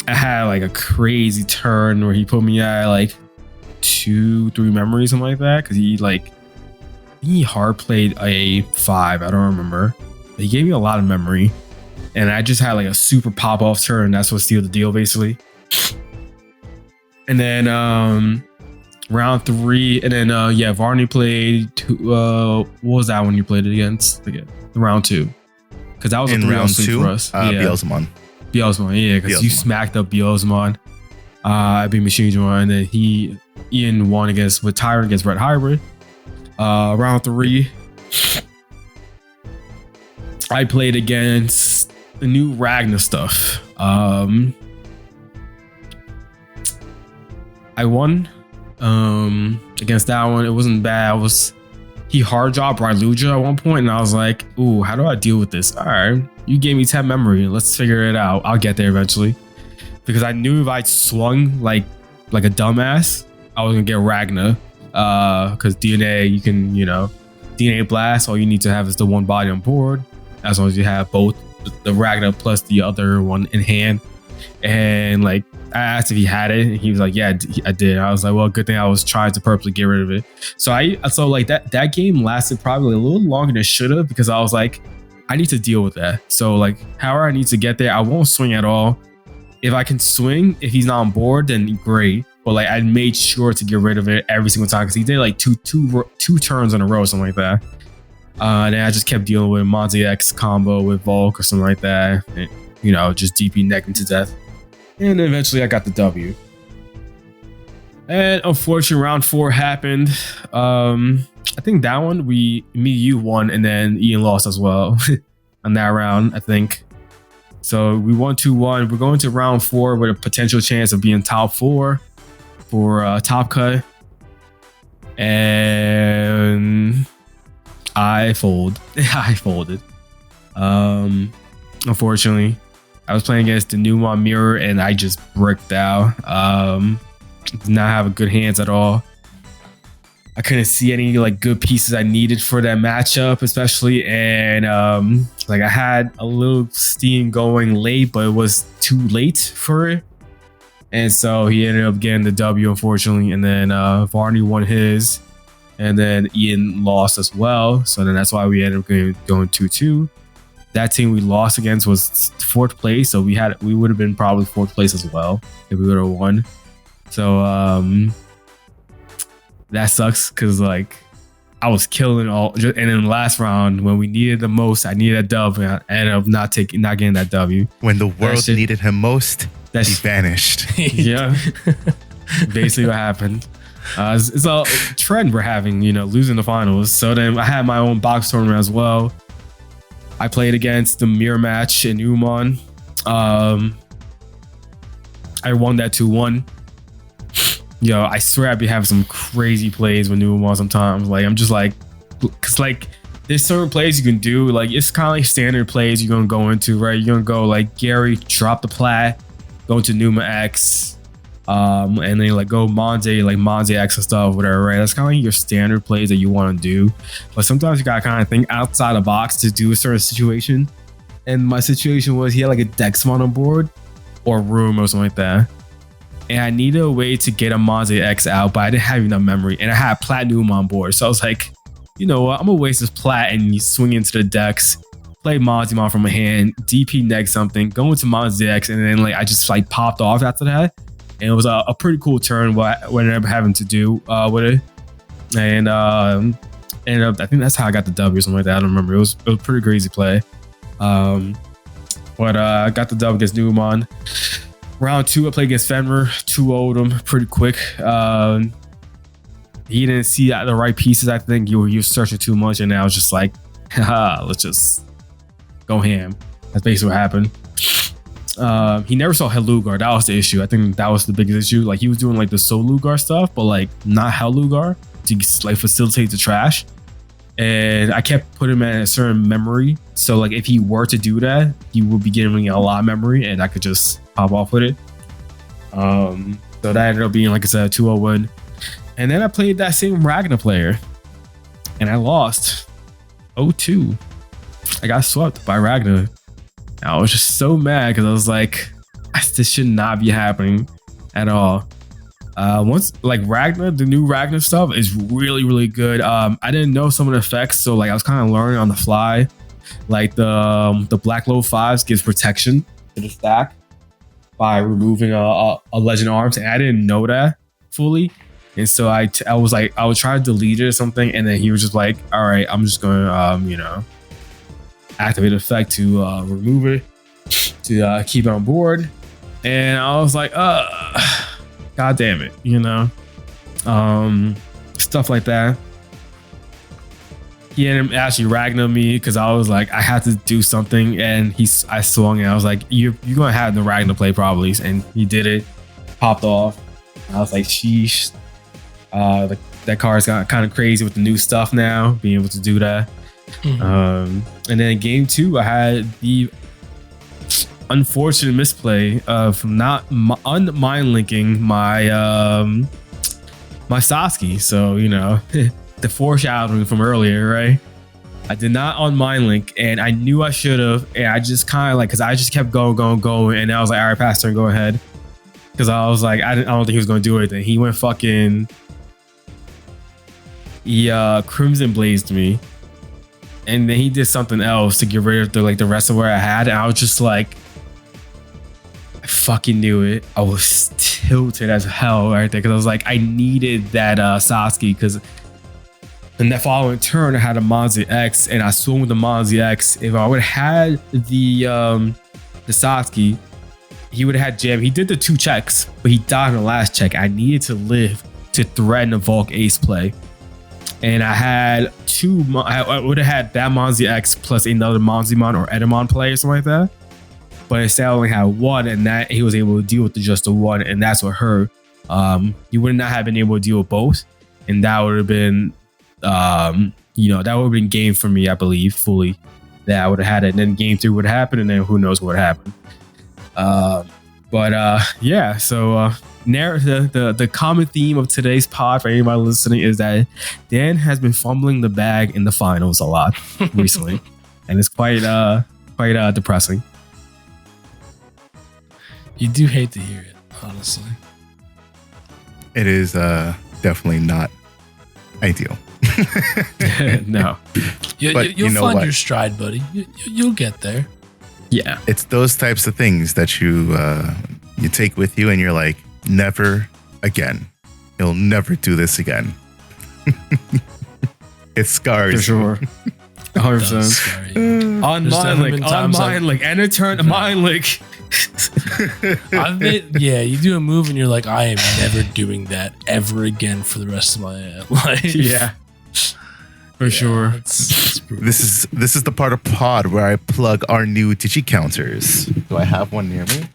had like a crazy turn where he put me at like 2-3 memories, something like that. Because he hard played a 5. I don't remember. He gave me a lot of memory. And I just had like a super pop-off turn. That's what sealed the deal, basically. And then round 3. And then, Varney played... what was that one you played it against? Again, round 2. Because that was a 3-0 sweep for us. Beelzemon. Beelzemon, yeah. Because you smacked up Beelzemon. I beat Machine Jaman. And then Ian won with Tyrant against Red Hybrid. Round 3. I played against the new Ragnar stuff. I won against that one. It wasn't bad. He hard dropped Ryluja at one point, and I was like, ooh, how do I deal with this? All right, you gave me 10 memory. Let's figure it out. I'll get there eventually. Because I knew if I swung like a dumbass, I was gonna get Ragnar. Because DNA, you can, DNA blast, all you need to have is the one body on board. As long as you have both the Ragnar plus the other one in hand. And like, I asked if he had it, and he was like, yeah, I did. I was like, well, good thing I was trying to purposely get rid of it. So like that game lasted probably a little longer than it should have, because I was like, I need to deal with that. So like, however I need to get there, I won't swing at all. If I can swing, if he's not on board, then great. But like, I made sure to get rid of it every single time, because he did like two turns in a row, something like that. And I just kept dealing with Monty X combo with Volk or something like that. And, just DP neck him to death. And then eventually I got the W. And unfortunately, round 4 happened. I think that one, you won, and then Ian lost as well on that round, I think. So we won 2-1. We're going to round 4 with a potential chance of being top 4 for top cut. And I folded. Unfortunately, I was playing against the Digimon Mirror, and I just bricked out. Did not have good hands at all. I couldn't see any like good pieces I needed for that matchup, especially. And like, I had a little steam going late, but it was too late for it. And so he ended up getting the W, unfortunately. And then Varney won his, and then Ian lost as well. So then that's why we ended up going 2-2. That team we lost against was 4th place, so we would have been probably 4th place as well if we would have won. So that sucks, because like, I was killing all. And in the last round, when we needed the most, I needed a dub, and I ended up not getting that W. When the world needed him most, he vanished. Yeah, basically what happened. It's a trend we're having, losing the finals. So then I had my own box tournament as well. I played against the mirror match in Umon. I won that 2-1. I swear I'd be having some crazy plays with Umon sometimes. Like, I'm just like, because like, there's certain plays you can do. Like, it's kind of like standard plays you're going to go into, right? You're going to go like Gary, drop the plat, go into Numa X, and then like go Monze X and stuff, whatever, right? That's kind of like your standard plays that you want to do. But sometimes you gotta kind of think outside the box to do a certain situation. And my situation was, he had like a Dexmon on board or room or something like that, and I needed a way to get a Monze X out, but I didn't have enough memory, and I had Platinum on board. So I was like, you know what, I'm gonna waste this plat and you swing into the Dex, play Monzemon from my hand, DP neg something, go into Monze X, and then like, I just like popped off after that. And it was a pretty cool turn what I ended up having to do with it. And ended up, I think that's how I got the W or something like that. I don't remember. It was a pretty crazy play. But I got the W against Newmon. Round 2, I played against Fenrir. 2-0'd him pretty quick. He didn't see the right pieces, I think. He was searching too much, and I was just like, haha, let's just go ham. That's basically what happened. He never saw Hellugar. That was the issue. I think that was the biggest issue. Like, he was doing like the Solugar stuff, but like not Hellugar to like facilitate the trash. And I kept putting him at a certain memory. So like, if he were to do that, he would be getting a lot of memory, and I could just pop off with it. So that ended up being, like I said, a 2-0 win. And then I played that same Ragnar player, and I lost 0-2. I got swept by Ragnar. I was just so mad, because I was like, this should not be happening at all. Once like Ragnar, the new Ragnar stuff is really, really good. I didn't know some of the effects, so like I was kind of learning on the fly. Like the Black Low 5s gives protection to the stack by removing a Legend Arms, and I didn't know that fully. And so I was like, I would try to delete it or something, and then he was just like, all right, I'm just gonna activate the effect to remove it, to keep it on board. And I was like, god damn it, stuff like that. he ended up actually ragging me because I was like, I had to do something, and I swung, and I was like, you're gonna have the Ragnar play probably, and he did it, popped off. I was like, sheesh. That card's got kind of crazy with the new stuff now, being able to do that. And then in game 2, I had the unfortunate misplay of not unmind linking my my Sasaki. So the foreshadowing from earlier, right? I did not unmind link, and I knew I should have, and I just kind of because I just kept going, and I was like, all right, pass turn, go ahead, because I was like, I don't think he was going to do anything. He went fucking. He Crimson Blazed me, and then he did something else to get rid of the rest of where I had, and I was just like, I fucking knew it. I was tilted as hell right there because I was like, I needed that Sasaki, because in that following turn I had a Monzi X, and I swung with the Monzi X. If I would have had the Sasaki, he would have had jam. He did the 2 checks, but he died in the last check. I needed to live to threaten a Volk Ace play. And I had I would have had that Monzi X plus another Monzimon or Edamon play or something like that. But instead I only had 1, and that he was able to deal with just the 1, and that's what hurt. He would not have been able to deal with both. And that would have been that would have been game for me, I believe, fully. That I would have had it. And then game 3 would happen, and then who knows what happened. Yeah, so the common theme of today's pod for anybody listening is that Dan has been fumbling the bag in the finals a lot recently, and it's quite depressing. You do hate to hear it, honestly. It is definitely not ideal. No, you'll find your stride, buddy. You'll get there. Yeah, it's those types of things that you take with you, and you're like, never again. You'll never do this again. It scars. For sure. 100%. On link, enter turn to mind link. You do a move and you're like, I am never doing that ever again for the rest of my life. Yeah. For sure. This is the part of pod where I plug our new digi counters. Do I have one near me?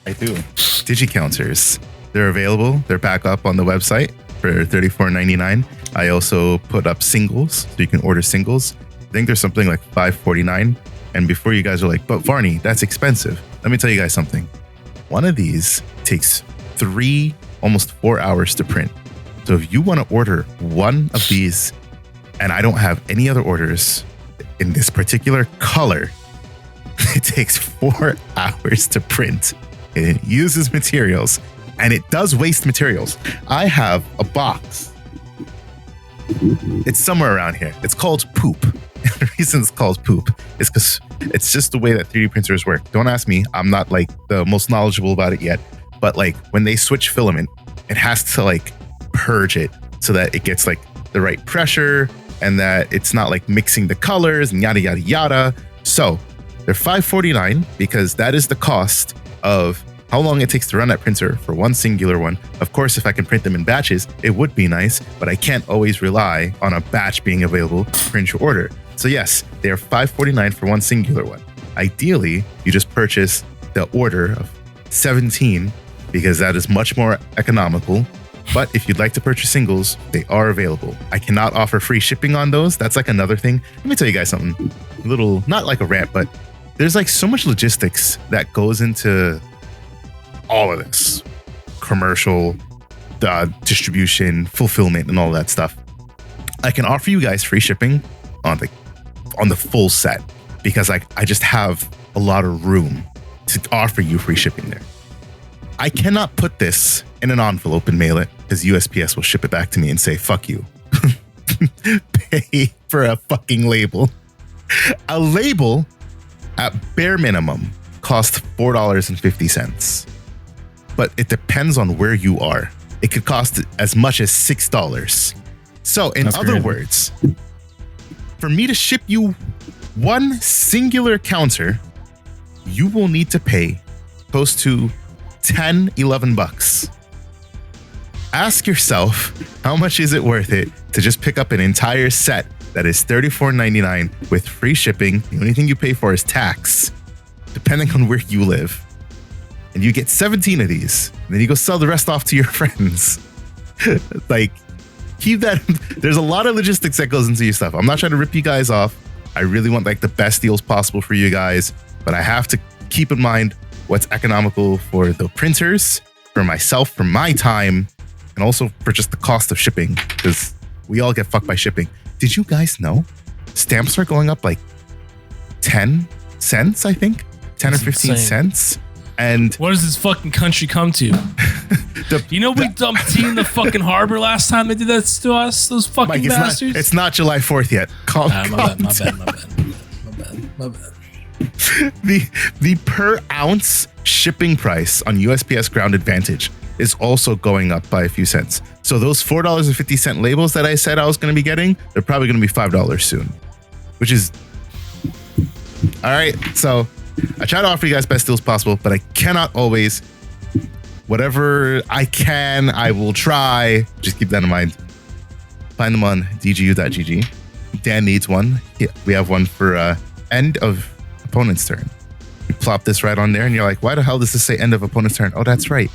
I do. Digi counters. They're available. They're back up on the website for $34.99. I also put up singles, so you can order singles. I think there's something like $5.49. And before you guys are like, but Varney, that's expensive. Let me tell you guys something. One of these takes 3, almost 4 hours to print. So if you want to order one of these, and I don't have any other orders in this particular color, it takes 4 hours to print. It uses materials, and it does waste materials. I have a box. It's somewhere around here. It's called poop. The reason it's called poop is because it's just the way that 3D printers work. Don't ask me. I'm not like the most knowledgeable about it yet. But like when they switch filament, it has to like purge it so that it gets like the right pressure and that it's not like mixing the colors and yada, yada, yada. So they're $5.49 because that is the cost of how long it takes to run that printer for one singular one. Of course, if I can print them in batches, it would be nice, but I can't always rely on a batch being available to print your order. So yes, they are $5.49 for one singular one. Ideally, you just purchase the order of 17 because that is much more economical. But if you'd like to purchase singles, they are available. I cannot offer free shipping on those. That's like another thing. Let me tell you guys something. A little, not like a rant, but there's like so much logistics that goes into all of this. Commercial, distribution, fulfillment, and all that stuff. I can offer you guys free shipping on the full set because I just have a lot of room to offer you free shipping there. I cannot put this in an envelope and mail it because USPS will ship it back to me and say, fuck you. Pay for a fucking label. A label at bare minimum costs $4.50. But it depends on where you are. It could cost as much as $6. So in other words, for me to ship you one singular counter, you will need to pay close to $10-11. Ask yourself, how much is it worth it to just pick up an entire set that is $34.99 with free shipping. The only thing you pay for is tax, depending on where you live. And you get 17 of these. And then you go sell the rest off to your friends. Like, keep that. There's a lot of logistics that goes into your stuff. I'm not trying to rip you guys off. I really want like the best deals possible for you guys. But I have to keep in mind what's economical for the printers, for myself, for my time, and also for just the cost of shipping, because we all get fucked by shipping. Did you guys know stamps are going up like 10 cents, I think? 10 That's or 15 insane. cents? And what does this fucking country come to? We dumped tea in the fucking harbor last time they did that to us, those fucking Mike, bastards. It's not July 4th yet. Calm my down. bad. The per ounce shipping price on USPS Ground Advantage is also going up by a few cents. So those $4.50 labels that I said I was going to be getting, they're probably going to be $5 soon, which is all right. So I try to offer you guys best deals possible, but I cannot always. Whatever I can, I will try. Just keep that in mind. Find them on dgu.gg. Dan needs one. Yeah, we have one for end of opponent's turn. You plop this right on there, and you're like, why the hell does this say end of opponent's turn? Oh, that's right.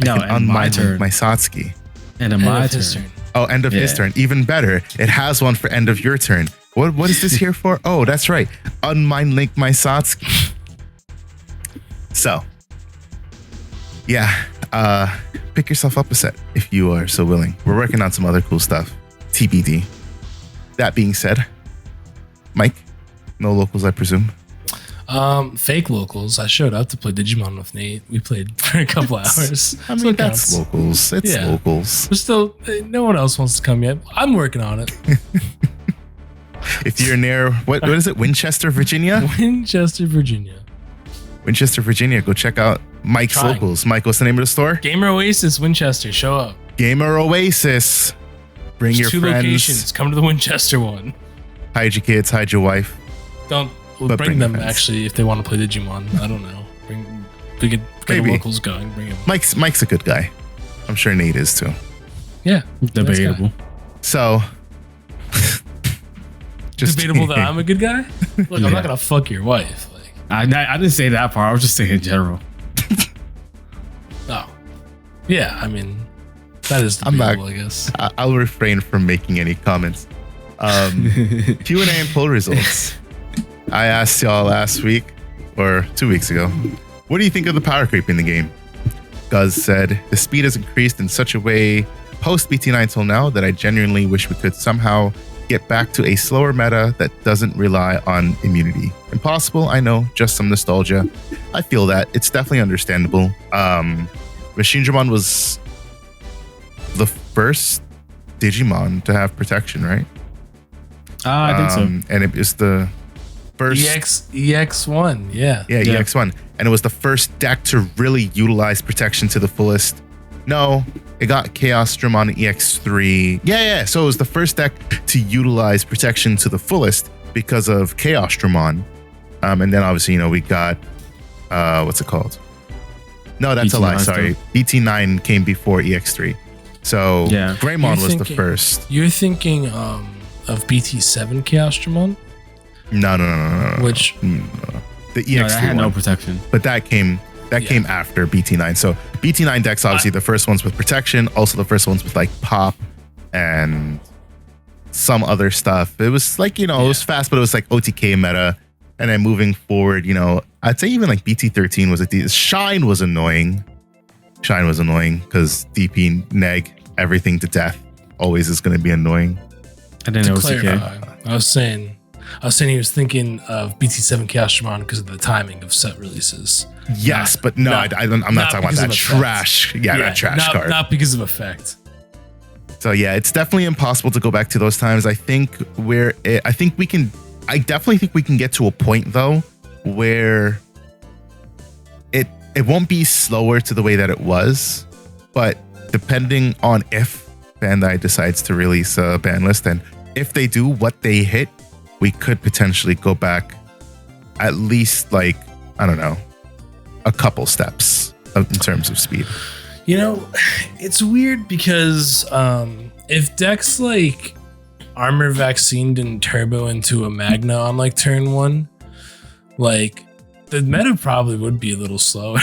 No, and my turn. My Satsuki. And in my turn. Oh, end of his turn. Even better. It has one for end of your turn. What is this here for? Oh, that's right. Unmind link my Satsuki. So, yeah. Pick yourself up a set if you are so willing. We're working on some other cool stuff. TBD. That being said, Mike, no locals, I presume. Fake locals. I showed up to play Digimon with Nate. We played for a couple hours. I mean, that's locals. It's locals. We're still, no one else wants to come yet. I'm working on it. If you're near, what is it? Winchester, Virginia? Winchester, Virginia. Winchester, Virginia. Go check out Mike's locals. Mike, what's the name of the store? Gamer Oasis, Winchester. Show up. Gamer Oasis. Bring your two friends. Locations. Come to the Winchester one. Hide your kids. Hide your wife. Bring them actually if they want to play Digimon. I don't know. We could get the locals going. Bring him. Mike's a good guy. I'm sure Nate is too. Yeah, debatable. So, just debatable that I'm a good guy. Look, I'm not gonna fuck your wife. Like, I didn't say that part. I was just saying in general. Oh, yeah. I mean, that is debatable. I guess I'll refrain from making any comments. Q&A and poll results. I asked y'all last week or 2 weeks ago, what do you think of the power creep in the game? Guz said, the speed has increased in such a way post BT9 till now that I genuinely wish we could somehow get back to a slower meta that doesn't rely on immunity. Impossible, I know, just some nostalgia. I feel that. It's definitely understandable. Machinedramon was the first Digimon to have protection, right? I think so. And it was the first EX1, yeah, EX1, and it was the first deck to really utilize protection to the fullest. No, it got Chaos Dramon EX3. Yeah. So it was the first deck to utilize protection to the fullest because of Chaos Dramon. And then obviously, we got what's it called? No, that's BT9 a lie. Sorry, BT9 came before EX3. So Greymon was the first. You're thinking of BT7 Chaos Dramon? No. Which the EX3 that had no protection, but that came after BT9. So BT9 decks obviously the first ones with protection, also the first ones with like pop and some other stuff. It was like it was fast, but it was like OTK meta. And then moving forward, I'd say even like BT13 was Shine was annoying. Shine was annoying because DP neg everything to death always is going to be annoying. And then OTK. I was saying he was thinking of BT7 Chaos Dramon because of the timing of set releases. Yes, but no, I'm not talking about that trash. That trash card. Not because of effect. So yeah, it's definitely impossible to go back to those times. I definitely think we can get to a point though where it won't be slower to the way that it was, but depending on if Bandai decides to release a ban list, and if they do, what they hit, we could potentially go back at least like, I don't know, a couple steps in terms of speed. It's weird because if decks like Armor Vaccine didn't turbo into a Magna on like turn 1, like the meta probably would be a little slower.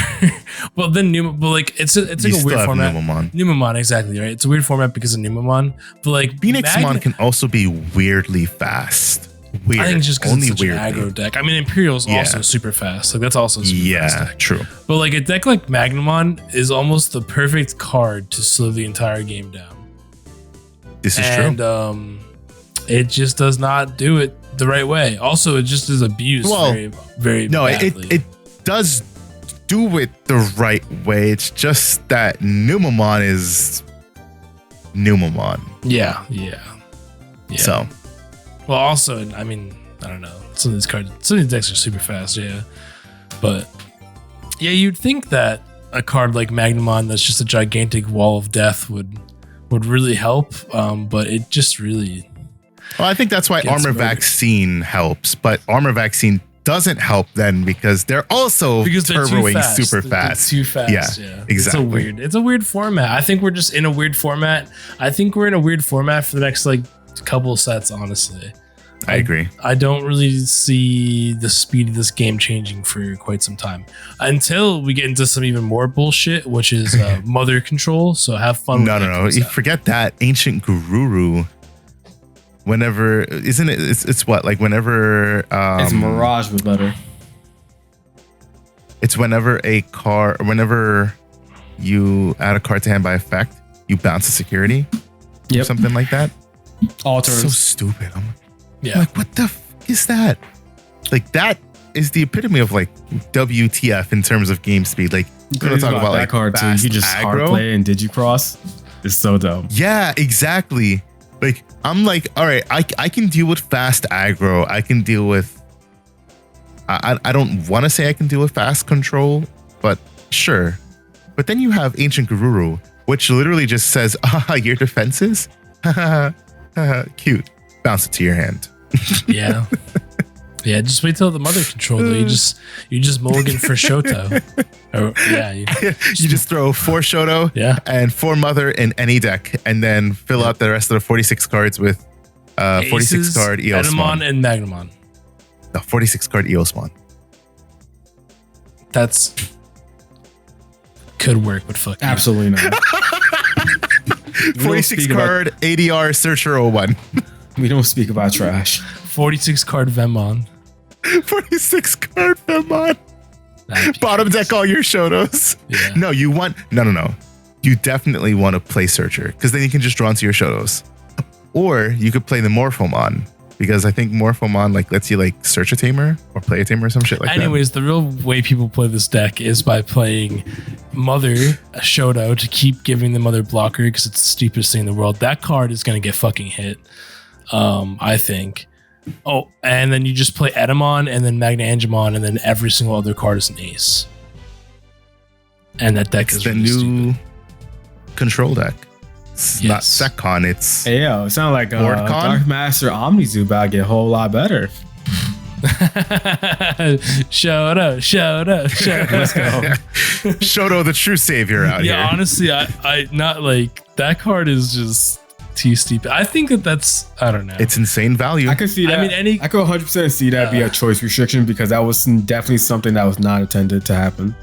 Well, then but like it's like a weird format. Numamon, exactly right. It's a weird format because of Numamon, but like Phoenixmon can also be weirdly fast. Weird. I think it's just because it's such an aggro deck. I mean, Imperial's also super fast. Like that's also super fast deck. True. But like a deck like Magnamon is almost the perfect card to slow the entire game down. This is true. And it just does not do it the right way. Also, it just is abused very badly. It does do it the right way. It's just that Numamon is Numamon. Yeah. So. Well, also, I mean, I don't know. Some of these decks are super fast, but yeah, you'd think that a card like Magnamon that's just a gigantic wall of death would really help, but it just really. Well, I think that's why Armor Vaccine helps, but Armor Vaccine doesn't help then because they're also turboing super fast. They're too fast. Yeah, exactly. It's a weird format. I think we're just in a weird format. I think we're in a weird format for the next like couple sets, honestly. I agree. I don't really see the speed of this game changing for quite some time until we get into some even more bullshit, which is mother control. So have fun. No. You forget that Ancient Gururu. Whenever isn't it? It's what, like whenever it's Mirage but better. It's whenever you add a card to hand by effect, you bounce a security. Yep. Something like that. All turns. So stupid. I'm like, what the fuck is that? Like that is the epitome of like WTF in terms of game speed. Like you're gonna talk about that like card too. You just hard play and digicross. It's so dumb. Yeah, exactly. Like I'm like, all right, I can deal with fast aggro. I can deal with. I don't want to say I can deal with fast control, but sure. But then you have Ancient Gururu, which literally just says, your defenses, cute. Bounce it to your hand. Yeah. Just wait till the mother control though. You just mulligan for Shoto. You just throw 4 Shoto and 4 mother in any deck, and then fill out the rest of the 46 cards with 46 card Eosmon and Magnamon. No, 46 card Eosmon. That's could work, but fuck absolutely not. 46 card ADR Searcher 01. We don't speak about trash. 46 card Vemon. 46 card Vemon. Bottom deck all your Shotos. Yeah. No, you want no. You definitely want to play Searcher because then you can just draw into your Shotos. Or you could play the Morphomon because I think Morphomon like lets you like search a tamer or play a tamer or some shit like that. Anyways, the real way people play this deck is by playing Mother Shoto to keep giving the Mother blocker because it's the stupidest thing in the world. That card is going to get fucking hit. I think. Oh, and then you just play Edamon and then Magna-Angemon, and then every single other card is an ace. And that deck is the really new stupid. Control deck. It's not SecCon, it's hey, yo, it sounds like Dark Master OmniZoo about to get a whole lot better. Shoto. Let's go. Shoto, the true savior out here. Yeah, honestly, I not like that card is just too steep. I think that's I don't know. It's insane value. I can see that. I mean, I could 100% see that be a choice restriction because that was definitely something that was not intended to happen.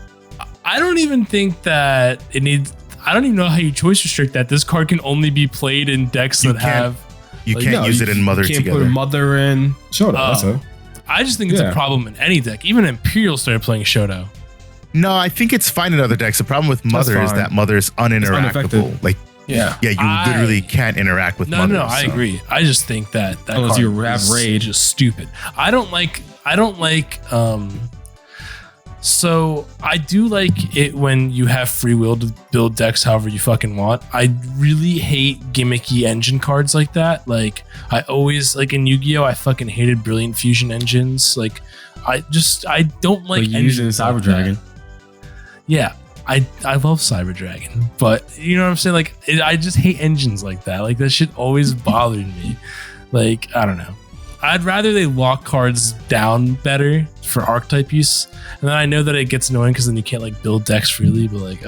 I don't even think that it needs. I don't even know how you choice restrict that. This card can only be played in decks that have. You can't use it in Mother together. You can't put Mother in Shoto. That's it. I just think it's a problem in any deck. Even Imperial started playing Shoto. No, I think it's fine in other decks. The problem with Mother is that Mother is uninteractable. Like. Yeah, you literally can't interact with Mother. No, I agree. I just think that unless you have rage is stupid. I don't like so I do like it when you have free will to build decks however you fucking want. I really hate gimmicky engine cards like that. Like I always like in Yu-Gi-Oh! I fucking hated Brilliant Fusion engines. Like I don't like using Cyber Dragon. Yeah. I love Cyber Dragon, but you know what I'm saying? Like, I just hate engines like that. Like, that shit always bothered me. Like, I don't know. I'd rather they lock cards down better for archetype use. And then I know that it gets annoying because then you can't, like, build decks freely, but, like,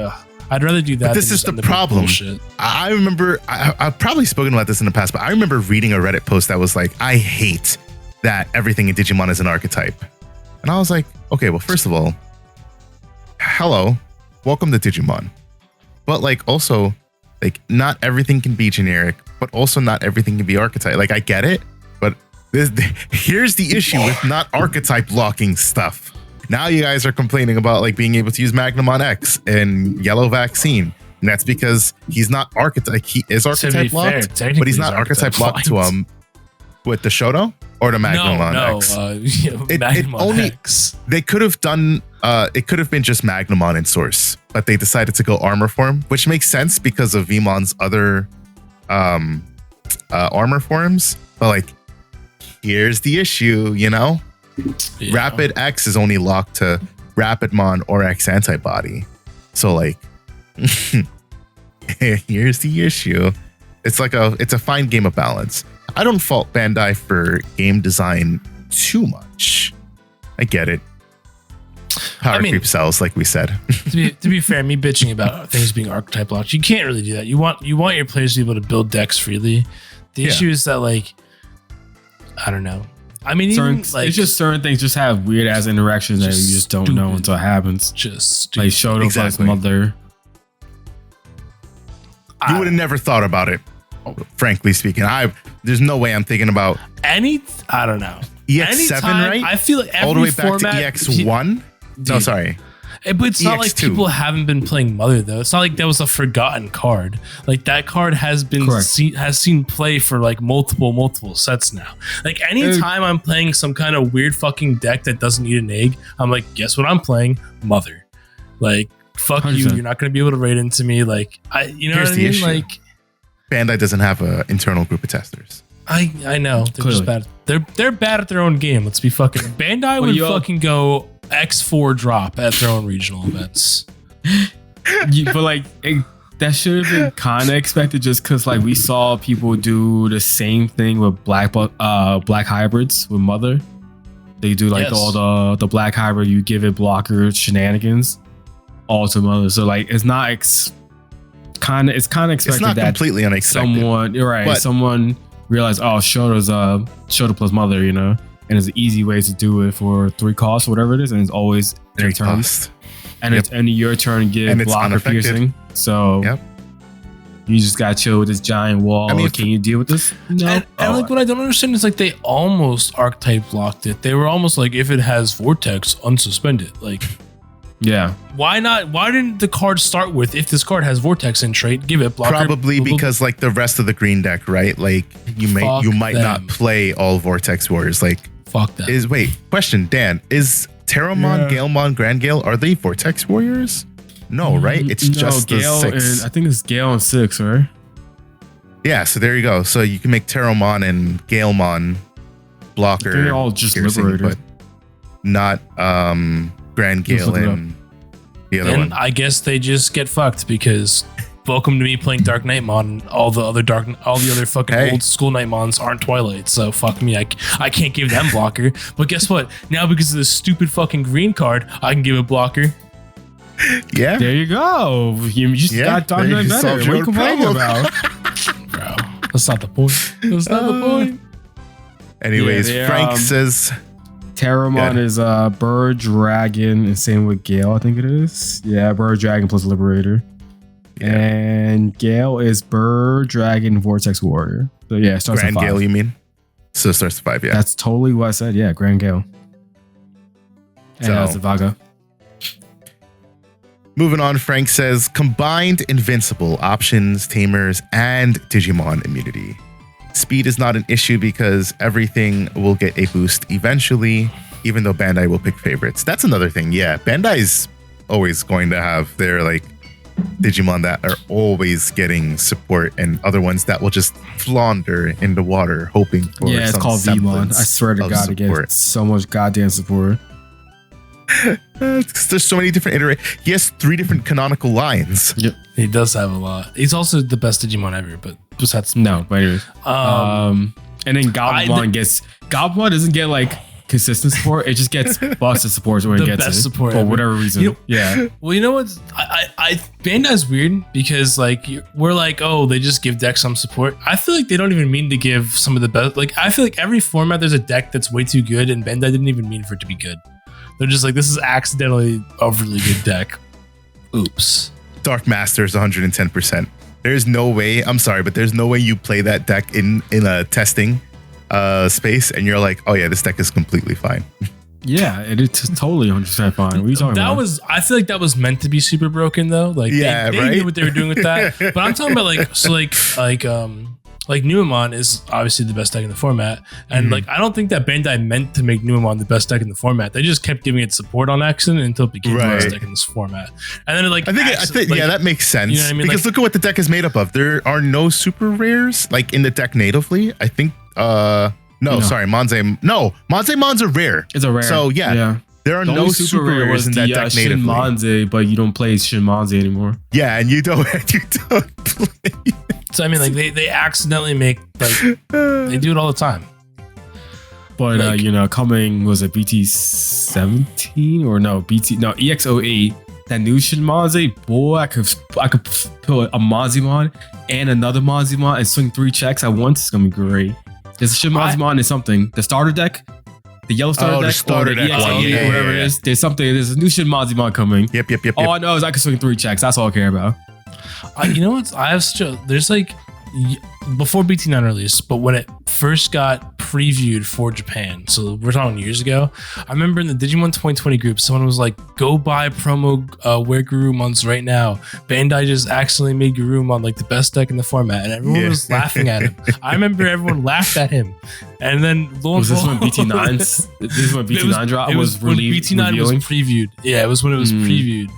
I'd rather do that. But this is the problem. I remember I've probably spoken about this in the past, but I remember reading a Reddit post that was like, I hate that everything in Digimon is an archetype. And I was like, okay, well, first of all, hello, welcome to Digimon. But like also, like not everything can be generic, but also not everything can be archetype. Like I get it, but here's the issue with not archetype locking stuff. Now you guys are complaining about like being able to use Magnamon X and Yellow Vaccine. And that's because he's not archetype. Like, he is archetype locked, but he's not archetype locked to with the Shoto or the Magnamon X. Magnamon X. They could have done. It could have been just Magnamon in Source, but they decided to go armor form, which makes sense because of Veemon's other armor forms. But like, here's the issue, you know. Yeah. Rapid X is only locked to Rapidmon or X antibody. So like, here's the issue. It's a fine game of balance. I don't fault Bandai for game design too much. I get it. Power creep sells, like we said. to be fair, me bitching about things being archetype locked, you can't really do that. You want your players to be able to build decks freely. The issue is that like, I don't know. I mean, it's just certain things just have weird ass interactions that you just don't know until it happens. Just stupid. Like Shoto plus Mother. You would have never thought about it, frankly speaking. There's no way I'm thinking about I don't know. EX7, right? I feel like every all the way back format, to EX1. No, sorry. But it's not like people haven't been playing Mother though. It's not like that was a forgotten card. Like that card has been seen play for like multiple sets now. Like anytime I'm playing some kind of weird fucking deck that doesn't need an egg, I'm like, guess what I'm playing? Mother. Like fuck 100%. You're not gonna be able to raid into me. Like you know what I mean? Issue. Like Bandai doesn't have an internal group of testers. I know they're just bad. They're bad at their own game. Let's be fucking. Bandai would fucking go X4 drop at their own regional events. But like that should have been kind of expected, just because like we saw people do the same thing with black hybrids with Mother. They do like all the black hybrid, you give it blocker shenanigans all to Mother. So like it's not kind of expected. It's not that completely unexpected. Someone realized, oh, Shoto plus Mother, you know. And it's an easy way to do it for 3 costs or whatever it is, and it's always in your turn. And it's only your turn to give blocker piercing. So you just gotta chill with this giant wall. I mean, can you deal with this? No. And like what I don't understand is like they almost archetype locked it. They were almost like, if it has Vortex, unsuspend it. Like, yeah. Why not? Why didn't the card start with, if this card has Vortex in trait, give it blocker? Probably because like the rest of the green deck, right? Like you might not play all Vortex Warriors. Like fuck that. Question, Dan, is Terramon, Galemon, Grand Gale, are they Vortex Warriors? No, right? It's just Gale the 6. I think it's Gale and 6, right? Yeah, so there you go. So you can make Terramon and Galemon blocker. They're all just liberated, but not Grand Gale and the other one. I guess they just get fucked because welcome to me playing Dark Nightmon. All the other fucking old school Nightmons aren't Twilight, so fuck me. I can't give them blocker. But guess what? Now because of this stupid fucking green card, I can give it blocker. Yeah, there you go. You just got Dark Knight better. What are you complaining about? Bro, that's not the point. That's not the point. Anyways, Frank says Terramon is Bird Dragon, and same with Gale, I think it is. Yeah, Bird Dragon plus Liberator. Yeah. And Gale is Bird Dragon Vortex Warrior. So yeah, it starts Grand at 5. Gale, you mean? So it starts at 5, yeah. That's totally what I said. Yeah, Grand Gale. And that's the Vaga. Moving on, Frank says combined invincible options, tamers, and Digimon immunity. Speed is not an issue because everything will get a boost eventually, even though Bandai will pick favorites. That's another thing. Yeah, Bandai's always going to have their like Digimon that are always getting support, and other ones that will just flounder in the water hoping for it's called Veemon. I swear to God, it gets so much goddamn support. There's so many different iterations. He has 3 different canonical lines. Yep, he does have a lot. He's also the best Digimon ever, but just had some. No, but anyways. And then Goblin doesn't get like consistent support. It just gets busted support when it gets best it support for ever. Whatever reason. Well, you know what? I Bandai's weird because like we're like, oh, they just give decks some support. I feel like they don't even mean to give some of the best. Like I feel like every format there's a deck that's way too good, and Bandai didn't even mean for it to be good. They're just like, this is accidentally a really good deck. Oops. Dark Master is 110%. There's no way. I'm sorry, but there's no way you play that deck in a testing space and you're like, oh yeah, this deck is completely fine. Yeah, it is totally 100% fine. What are you talking about? I feel like that was meant to be super broken though. Like they knew what they were doing with that. But I'm talking about like Numemon is obviously the best deck in the format, and like I don't think that Bandai meant to make Numemon the best deck in the format. They just kept giving it support on accident until it became the best deck in this format. And then like I think that makes sense. You know what I mean? Because look at what the deck is made up of. There are no super rares like in the deck natively. I think sorry, Mon's a rare. It's a rare. So yeah. There are no super rares in that deck natively. Shinmonze, but you don't play Shinmonze anymore. Yeah, and you don't play. So I mean, like they accidentally make like they do it all the time. But like, coming was it BT 17 or EX08? That new Shinmonze, boy, I could put a Monzimon and another Monzimon and swing 3 checks at once. It's gonna be great. There's a Shinmonzimon is something. The starter deck. The yellow starter deck, or the EX08, whatever it is. There's a new Shinmonzimon coming. Yep. All I know is I can swing 3 checks. That's all I care about. You know what? There's like before BT9 released, but when it first got previewed for Japan, so we're talking years ago. I remember in the Digimon 2020 group, someone was like, "Go buy promo Wear Garurumons right now." Bandai just accidentally made Garurumon like the best deck in the format, and everyone was laughing at him. I remember everyone laughed at him, and then was this when BT9's? This is when BT9 dropped. It was when BT9 revealing? Was previewed. Yeah, it was when it was previewed,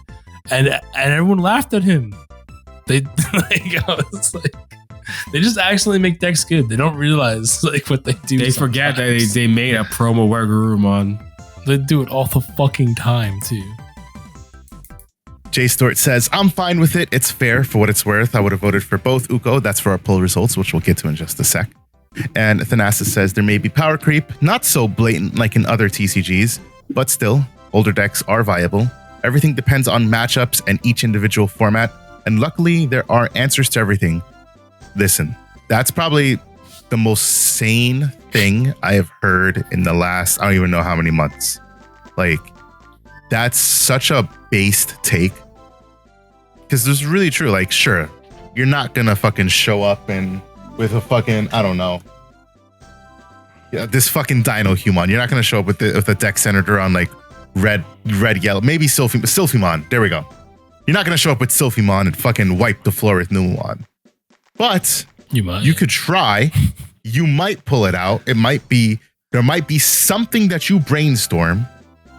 and everyone laughed at him. They they just accidentally make decks good. They don't realize like what they do. They forget that they made a promo Wear Garurumon. They do it all the fucking time too. Jay Stort says, I'm fine with it. It's fair for what it's worth. I would have voted for both Uko. That's for our poll results, which we'll get to in just a sec. And Thanasis says there may be power creep, not so blatant like in other TCGs, but still, older decks are viable. Everything depends on matchups and each individual format. And luckily, there are answers to everything. Listen, that's probably the most sane thing I have heard in the last, I don't even know how many months. Like, that's such a based take. Because it's really true. Like, sure, you're not going to fucking show up and with a fucking, I don't know, this fucking Dino Human. You're not going to show up with a deck centered around like red, yellow, maybe Sylphimon. There we go. You're not going to show up with Sylphimon and fucking wipe the floor with Numemon. But you could try. You might pull it out. There might be something that you brainstorm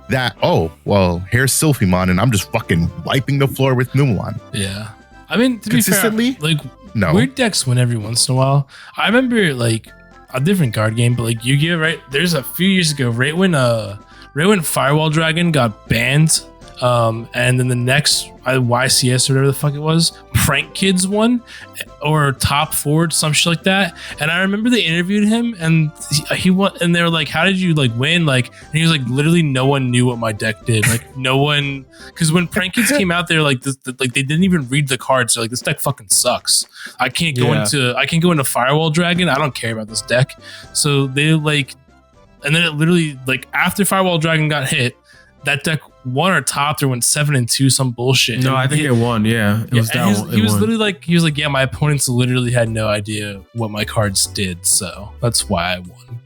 that, oh, well, here's Sylphimon and I'm just fucking wiping the floor with Numemon. Yeah. I mean, to consistently, be fair, like weird decks win every once in a while. I remember like a different card game, but like Yu-Gi-Oh, right? There's a few years ago, right when Firewall Dragon got banned. And then the next YCS or whatever the fuck it was, Prank Kids won, or Top Forward, some shit like that. And I remember they interviewed him, and he won, and they were like, "How did you like win?" Like, and he was like, "Literally, no one knew what my deck did. Like, no one, because when Prank Kids came out, they're like, like they didn't even read the cards. They're like, this deck fucking sucks. I can't go into Firewall Dragon. I don't care about this deck." So they like, and then it literally like after Firewall Dragon got hit, that deck won or topped or went 7-2, some bullshit. No, I think it won. Yeah, it was down. He was literally like, yeah, my opponents literally had no idea what my cards did, so that's why I won.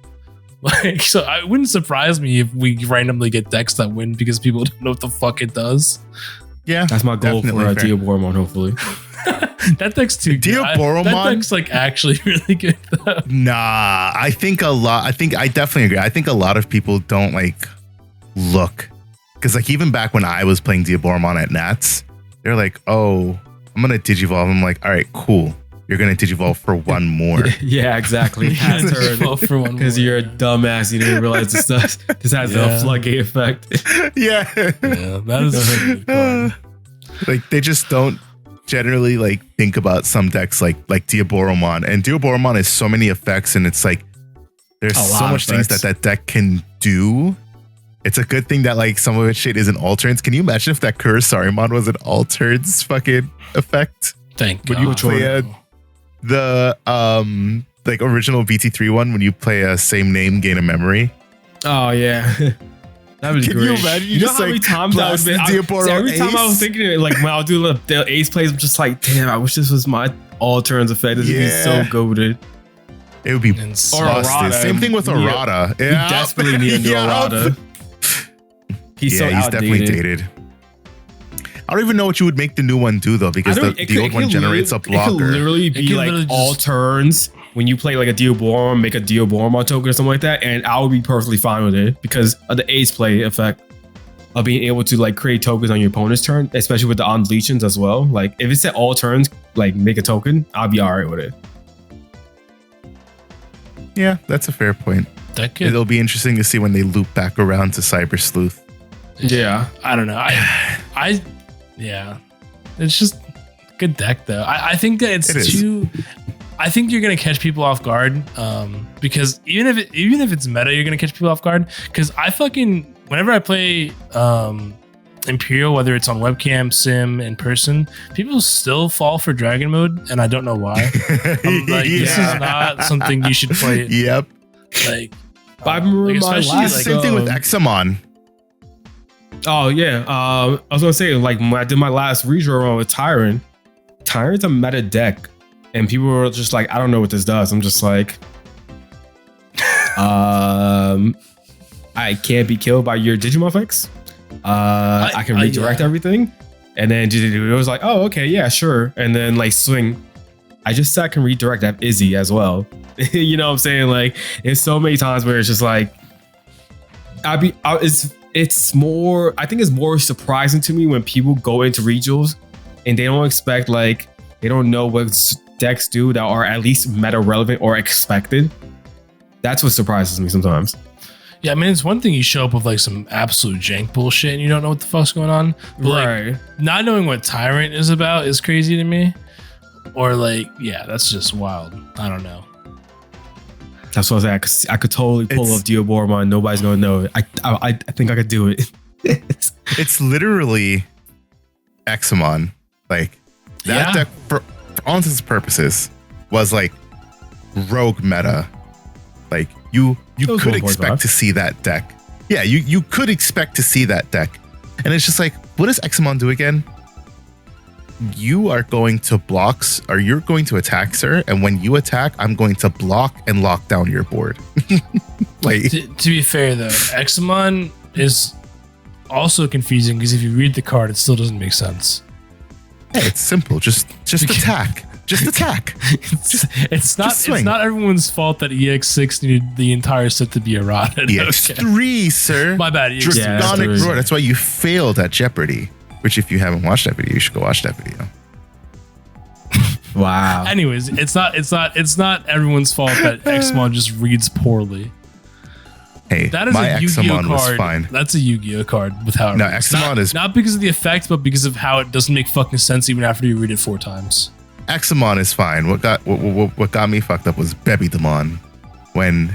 Like, so it wouldn't surprise me if we randomly get decks that win because people don't know what the fuck it does. Yeah, that's my goal for Diaboromon, hopefully. That deck's too good. Diaboromon? That deck's like actually really good though. Nah, I definitely agree. I think a lot of people don't like look. Because like even back when I was playing Diaboromon at Nats, they're like, oh, I'm going to Digivolve. I'm like, all right, cool. You're going to Digivolve for one more. Yeah, exactly. Because you're a dumbass. You didn't realize this has a floodgate effect. Yeah. That is like they just don't generally like think about some decks like Diaboromon. And Diaboromon has so many effects, and it's like there's so much things that deck can do It's a good thing that like some of its shit isn't alterns. Can you imagine if that Kurisarimon was an alterns fucking effect? Thank when God. you play the like original BT3 one, when you play a same name gain a memory. Oh yeah. That was Can great. you imagine? You know how many times I was every time I was thinking it, like when I'll do the ace plays, I'm just like, damn, I wish this was my all turns effect. This would be so goated. It would be busted. Same thing with Arata. We desperately need a new Arata. He's definitely dated. I don't even know what you would make the new one do though, because the old one generates a blocker. It could literally be like all turns. When you play like a Diaboromon, make a Diaboromon token or something like that, and I would be perfectly fine with it because of the ace play effect of being able to like create tokens on your opponent's turn, especially with the unleashings as well. Like if it's at all turns, like make a token, I'll be all right with it. Yeah, that's a fair point. It'll be interesting to see when they loop back around to Cyber Sleuth. Yeah, I don't know. Yeah, it's just good deck though. I think that it's too. I think you're gonna catch people off guard because even if it's meta, you're gonna catch people off guard. Because whenever I play Imperial, whether it's on webcam, sim, in person, people still fall for Dragon Mode, and I don't know why. I'm like, this is not something you should play. Yep. Like, especially same thing with Examon. Oh yeah, I was gonna say like when I did my last redraw run with Tyrant's a meta deck. And people were just like, I don't know what this does. I'm just like, I can't be killed by your Digimon effects. I can redirect everything. And then it was like, oh, okay, yeah, sure. And then like swing. I just said I can redirect that Izzy as well. You know what I'm saying? Like, it's so many times where it's just like, it's more, I think it's more surprising to me when people go into regionals and they don't expect like, they don't know what decks do that are at least meta relevant or expected. That's what surprises me sometimes. Yeah, I mean, it's one thing you show up with like some absolute jank bullshit and you don't know what the fuck's going on. But like, not knowing what Tyrant is about is crazy to me. Or like, yeah, that's just wild. I don't know. That's what I was saying. I could totally pull up Diaboromon. Nobody's gonna know it. I think I could do it. It's literally Examon. Like that deck for all intents and purposes was like rogue meta. Like you could expect to see that deck. Yeah, you could expect to see that deck. And it's just like, what does Examon do again? You are going to blocks, or you're going to attack, sir. And when you attack, I'm going to block and lock down your board. Like to be fair though, Examon is also confusing because if you read the card, it still doesn't make sense. Hey, it's simple. Just attack. Just attack. It's not everyone's fault that EX6 needed the entire set to be errata. EX3, sir. My bad. Draconic Roar. That's why you failed at Jeopardy. Which, if you haven't watched that video, you should go watch that video. Wow. Anyways, it's not everyone's fault that Examon just reads poorly. Hey, that is my a Yu-Gi-Oh Examon card. was fine. That's a Yu-Gi-Oh card with how it no, reads. Examon is not because of the effect, but because of how it doesn't make fucking sense even after you read it 4 times. Examon is fine. What got me fucked up was Babydemon, when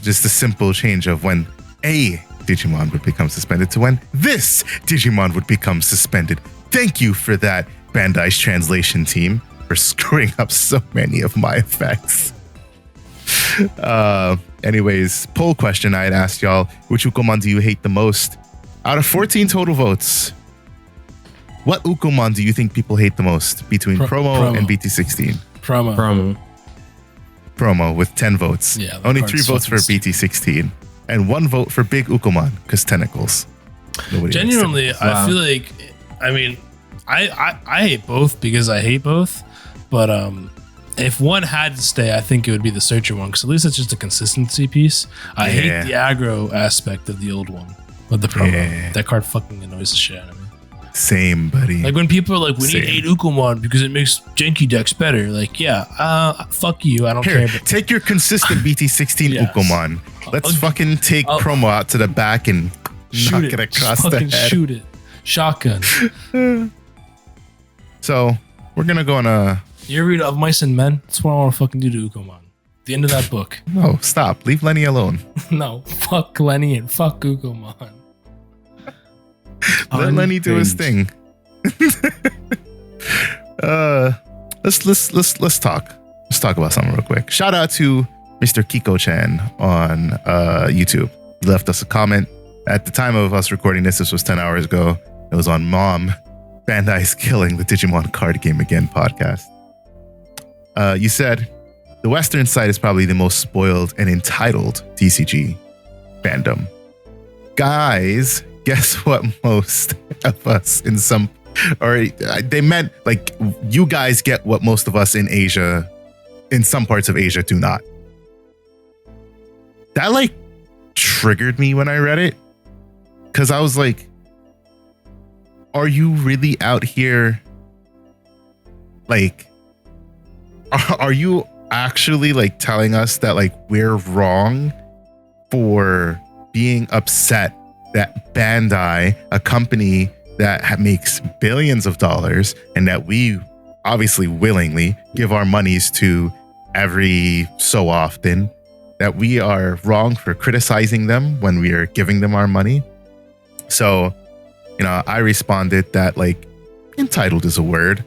just the simple change of when a Digimon would become suspended to when this Digimon would become suspended. Thank you for that, Bandai's translation team, for screwing up so many of my effects. Anyways, poll question I had asked y'all, which Ukomon do you hate the most? Out of 14 total votes, what Ukomon do you think people hate the most between promo and BT16? Promo with 10 votes. Yeah, only 3 votes for BT16 and 1 vote for Big Ukomon because tentacles. Genuinely, I feel like, I mean, I hate both because I hate both, but if one had to stay, I think it would be the Searcher one because at least it's just a consistency piece. I hate the aggro aspect of the old one with the promo. Yeah. That card fucking annoys the shit out of me. Same, buddy. Like when people are like, we need 8 Ukomon because it makes janky decks better. Like, fuck you. I don't care. Take your consistent BT16 Ukomon. Let's fucking take promo out to the back and knock it across the head. Shoot it. Shotgun. So we're gonna go on a. You ever read Of Mice and Men? That's what I want to fucking do to Ukomon. The end of that book. No, stop. Leave Lenny alone. No, fuck Lenny and fuck Ukomon. Let Lenny do his thing. Let's talk. Let's talk about something real quick. Shout out to Mr. Kiko-chan on YouTube. He left us a comment. At the time of us recording this was 10 hours ago. It was on Mom, Bandai's Killing the Digimon Card Game Again podcast. You said, the Western side is probably the most spoiled and entitled TCG fandom. Guys, guess what most of us in some, or they meant like you guys get what most of us in Asia, in some parts of Asia, do not. That like triggered me when I read it. Because I was like, are you really out here? Like, are you actually like telling us that like we're wrong for being upset that Bandai, a company that makes billions of dollars and that we obviously willingly give our monies to every so often, that we are wrong for criticizing them when we are giving them our money? So, you know, I responded that like entitled is a word.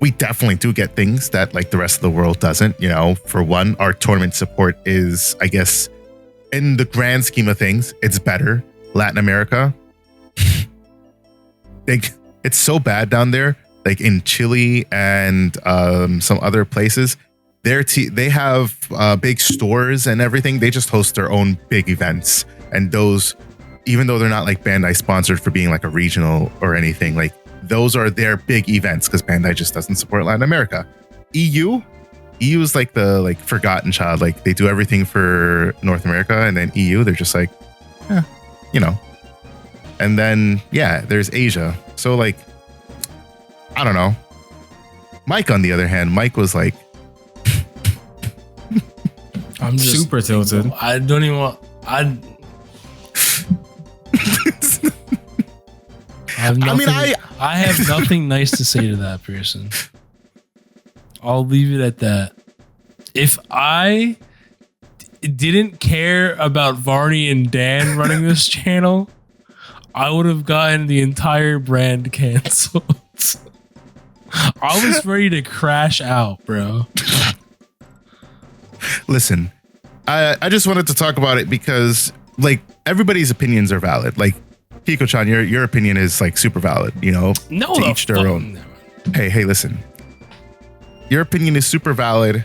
We definitely do get things that like the rest of the world doesn't. You know, for one, our tournament support is, I guess, in the grand scheme of things, it's better. Latin America, it's so bad down there. Like in Chile and some other places, they have big stores and everything. They just host their own big events, and those, even though they're not like Bandai sponsored for being like a regional or anything, like those are their big events because Bandai just doesn't support Latin America. EU is like the like forgotten child. Like they do everything for North America, and then EU, they're just like, you know. And then yeah, there's Asia. So like, I don't know. Mike, on the other hand, Mike was like, I'm just super tilted. I don't even want. I have nothing nice to say to that person. I'll leave it at that. If I didn't care about Varney and Dan running this channel, I would have gotten the entire brand canceled. I was ready to crash out, bro. Listen, I just wanted to talk about it because like everybody's opinions are valid. Like Kiko-chan, your opinion is like super valid, you know, to each their own. Hey, listen, your opinion is super valid.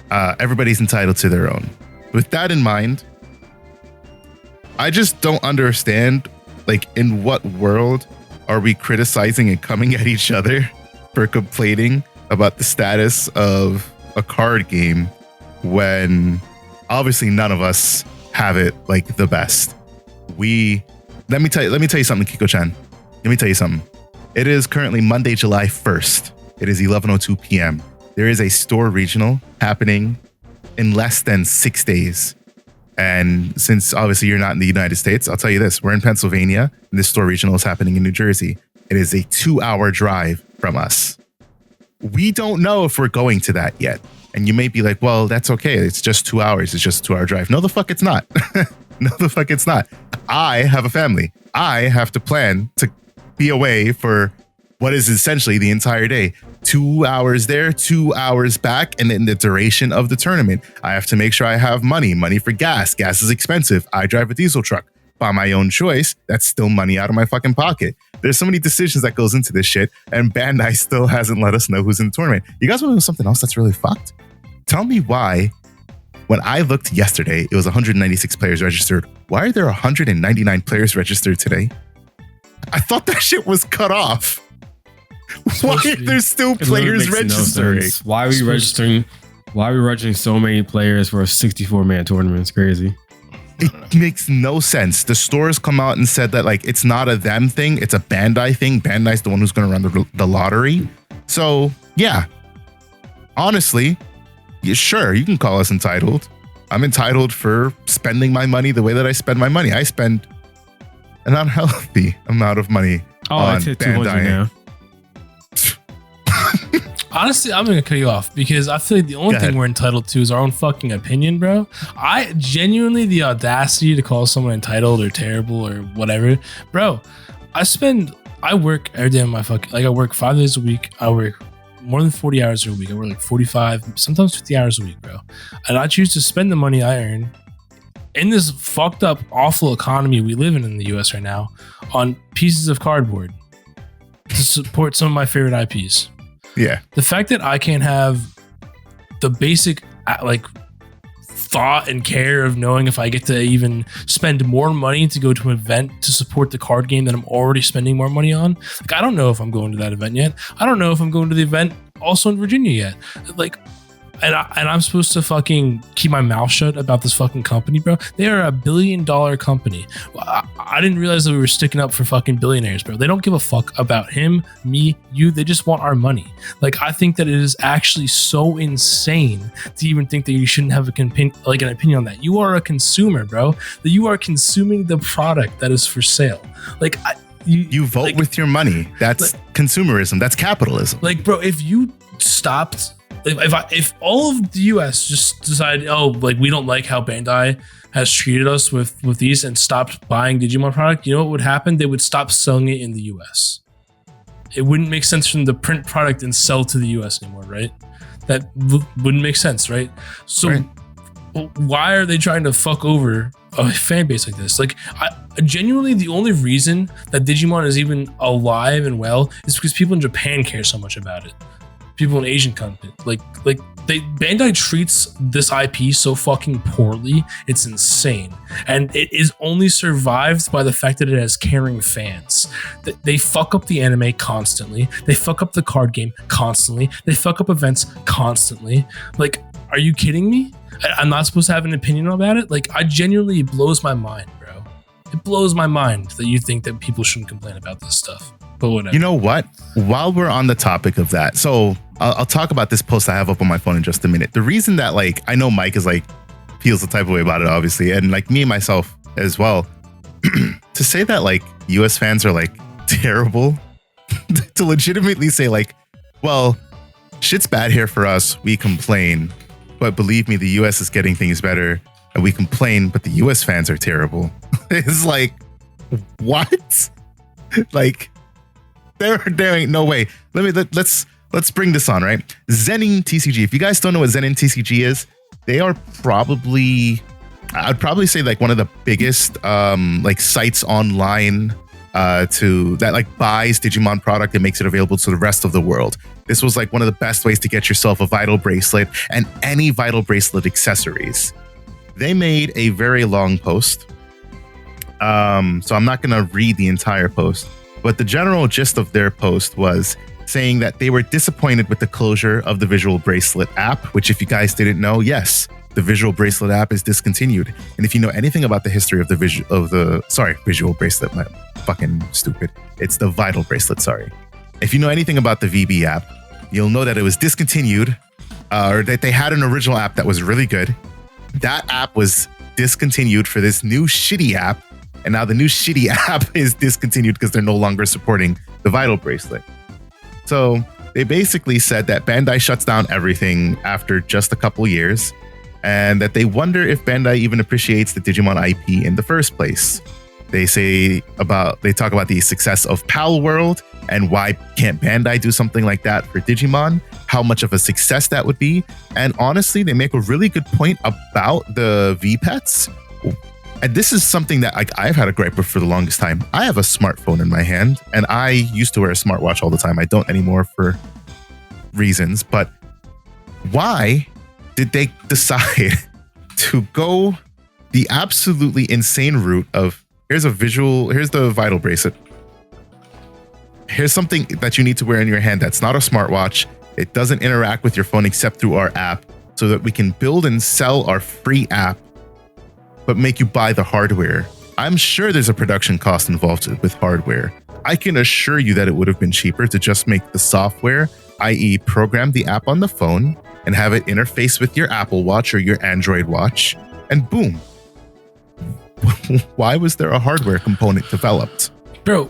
Everybody's entitled to their own. With that in mind, I just don't understand, like, in what world are we criticizing and coming at each other for complaining about the status of a card game when obviously none of us have it like the best. Let me tell you something, Kiko-chan. Let me tell you something. It is currently Monday, July 1st. It is 11:02 p.m. There is a store regional happening in less than 6 days. And since obviously you're not in the United States, I'll tell you this. We're in Pennsylvania, and this store regional is happening in New Jersey. It is a 2-hour drive from us. We don't know if we're going to that yet. And you may be like, well, that's okay. It's just 2 hours. It's just a 2-hour drive. No, the fuck it's not. No, the fuck it's not. I have a family. I have to plan to be away for what is essentially the entire day. 2 hours there, 2 hours back, and then the duration of the tournament. I have to make sure I have money for gas. Gas is expensive. I drive a diesel truck by my own choice. That's still money out of my fucking pocket. There's so many decisions that goes into this shit, and Bandai still hasn't let us know who's in the tournament. You guys want to know something else that's really fucked? Tell me why, when I looked yesterday, it was 196 players registered. Why are there 199 players registered today? I thought that shit was cut off. Why are there still players registering? No, why are we registering? Why are we registering so many players for a 64-man tournament? It's crazy. It makes no sense. The stores come out and said that like it's not a them thing, it's a Bandai thing. Bandai's the one who's going to run the lottery. So yeah, honestly, sure, you can call us entitled. I'm entitled for spending my money the way that I spend my money. I spend an unhealthy amount of money on Bandai. Now. Honestly, I'm gonna cut you off because I feel like the only thing we're entitled to is our own fucking opinion, bro. I genuinely, the audacity to call someone entitled or terrible or whatever, bro. I work every day on my I work 5 days a week. I work more than 40 hours a week. I work like 45, sometimes 50 hours a week, bro. And I choose to spend the money I earn in this fucked up, awful economy we live in the US right now on pieces of cardboard to support some of my favorite IPs. Yeah. The fact that I can't have the basic like thought and care of knowing if I get to even spend more money to go to an event to support the card game that I'm already spending more money on. Like, I don't know if I'm going to that event yet. I don't know if I'm going to the event also in Virginia yet. Like, and I'm supposed to fucking keep my mouth shut about this fucking company, bro. They are $1 billion company. I didn't realize that we were sticking up for fucking billionaires, bro. They don't give a fuck about him, me, you. They just want our money. Like, I think that it is actually so insane to even think that you shouldn't have an opinion on that. You are a consumer, bro. That you are consuming the product that is for sale. Like, you vote like, with your money. That's consumerism. That's capitalism. Like, bro, if you stopped. If all of the US just decided, we don't like how Bandai has treated us with these and stopped buying Digimon product, you know what would happen? They would stop selling it in the US. It wouldn't make sense for them to print product and sell to the US anymore, right? That wouldn't make sense, right? So right. Why are they trying to fuck over a fan base like this? Like, genuinely, the only reason that Digimon is even alive and well is because people in Japan care so much about it. People in Asian countries, Bandai treats this IP so fucking poorly, it's insane, and it is only survived by the fact that it has caring fans. They fuck up the anime constantly, they fuck up the card game constantly, they fuck up events constantly. Like, are you kidding me? I'm not supposed to have an opinion about it? Like, I genuinely, it blows my mind, bro. It blows my mind that you think that people shouldn't complain about this stuff. But whatever. You know what? While we're on the topic of that, so I'll talk about this post I have up on my phone in just a minute. The reason that, like, I know Mike is like feels the type of way about it, obviously, and like me myself as well. To say that like US fans are like terrible, to legitimately say like, well, shit's bad here for us, we complain, but believe me, the US is getting things better, and we complain, but the US fans are terrible. It's like, what? Like, there ain't no way. Let's bring this on, right? Zenin TCG. If you guys don't know what Zenin TCG is, they are probably, I'd probably say like one of the biggest like sites online that like buys Digimon product and makes it available to the rest of the world. This was like one of the best ways to get yourself a Vital Bracelet and any Vital Bracelet accessories. They made a very long post. So I'm not going to read the entire post. But the general gist of their post was saying that they were disappointed with the closure of the Visual Bracelet app, which, if you guys didn't know, yes, the Visual Bracelet app is discontinued. And if you know anything about the history of the Visual Bracelet, I'm fucking stupid. It's the Vital Bracelet, sorry. If you know anything about the VB app, you'll know that it was discontinued, or that they had an original app that was really good. That app was discontinued for this new shitty app. And now the new shitty app is discontinued because they're no longer supporting the Vital Bracelet. So they basically said that Bandai shuts down everything after just a couple years, and that they wonder if Bandai even appreciates the Digimon IP in the first place. They talk about the success of Pal World and why can't Bandai do something like that for Digimon, how much of a success that would be. And honestly, they make a really good point about the V-Pets. And this is something that I've had a gripe with for the longest time. I have a smartphone in my hand, and I used to wear a smartwatch all the time. I don't anymore for reasons. But why did they decide to go the absolutely insane route of here's the Vital Bracelet. Here's something that you need to wear in your hand that's not a smartwatch. It doesn't interact with your phone except through our app, so that we can build and sell our free app, but make you buy the hardware. I'm sure there's a production cost involved with hardware. I can assure you that it would have been cheaper to just make the software, i.e. program the app on the phone and have it interface with your Apple Watch or your Android watch, and boom. Why was there a hardware component developed? Bro,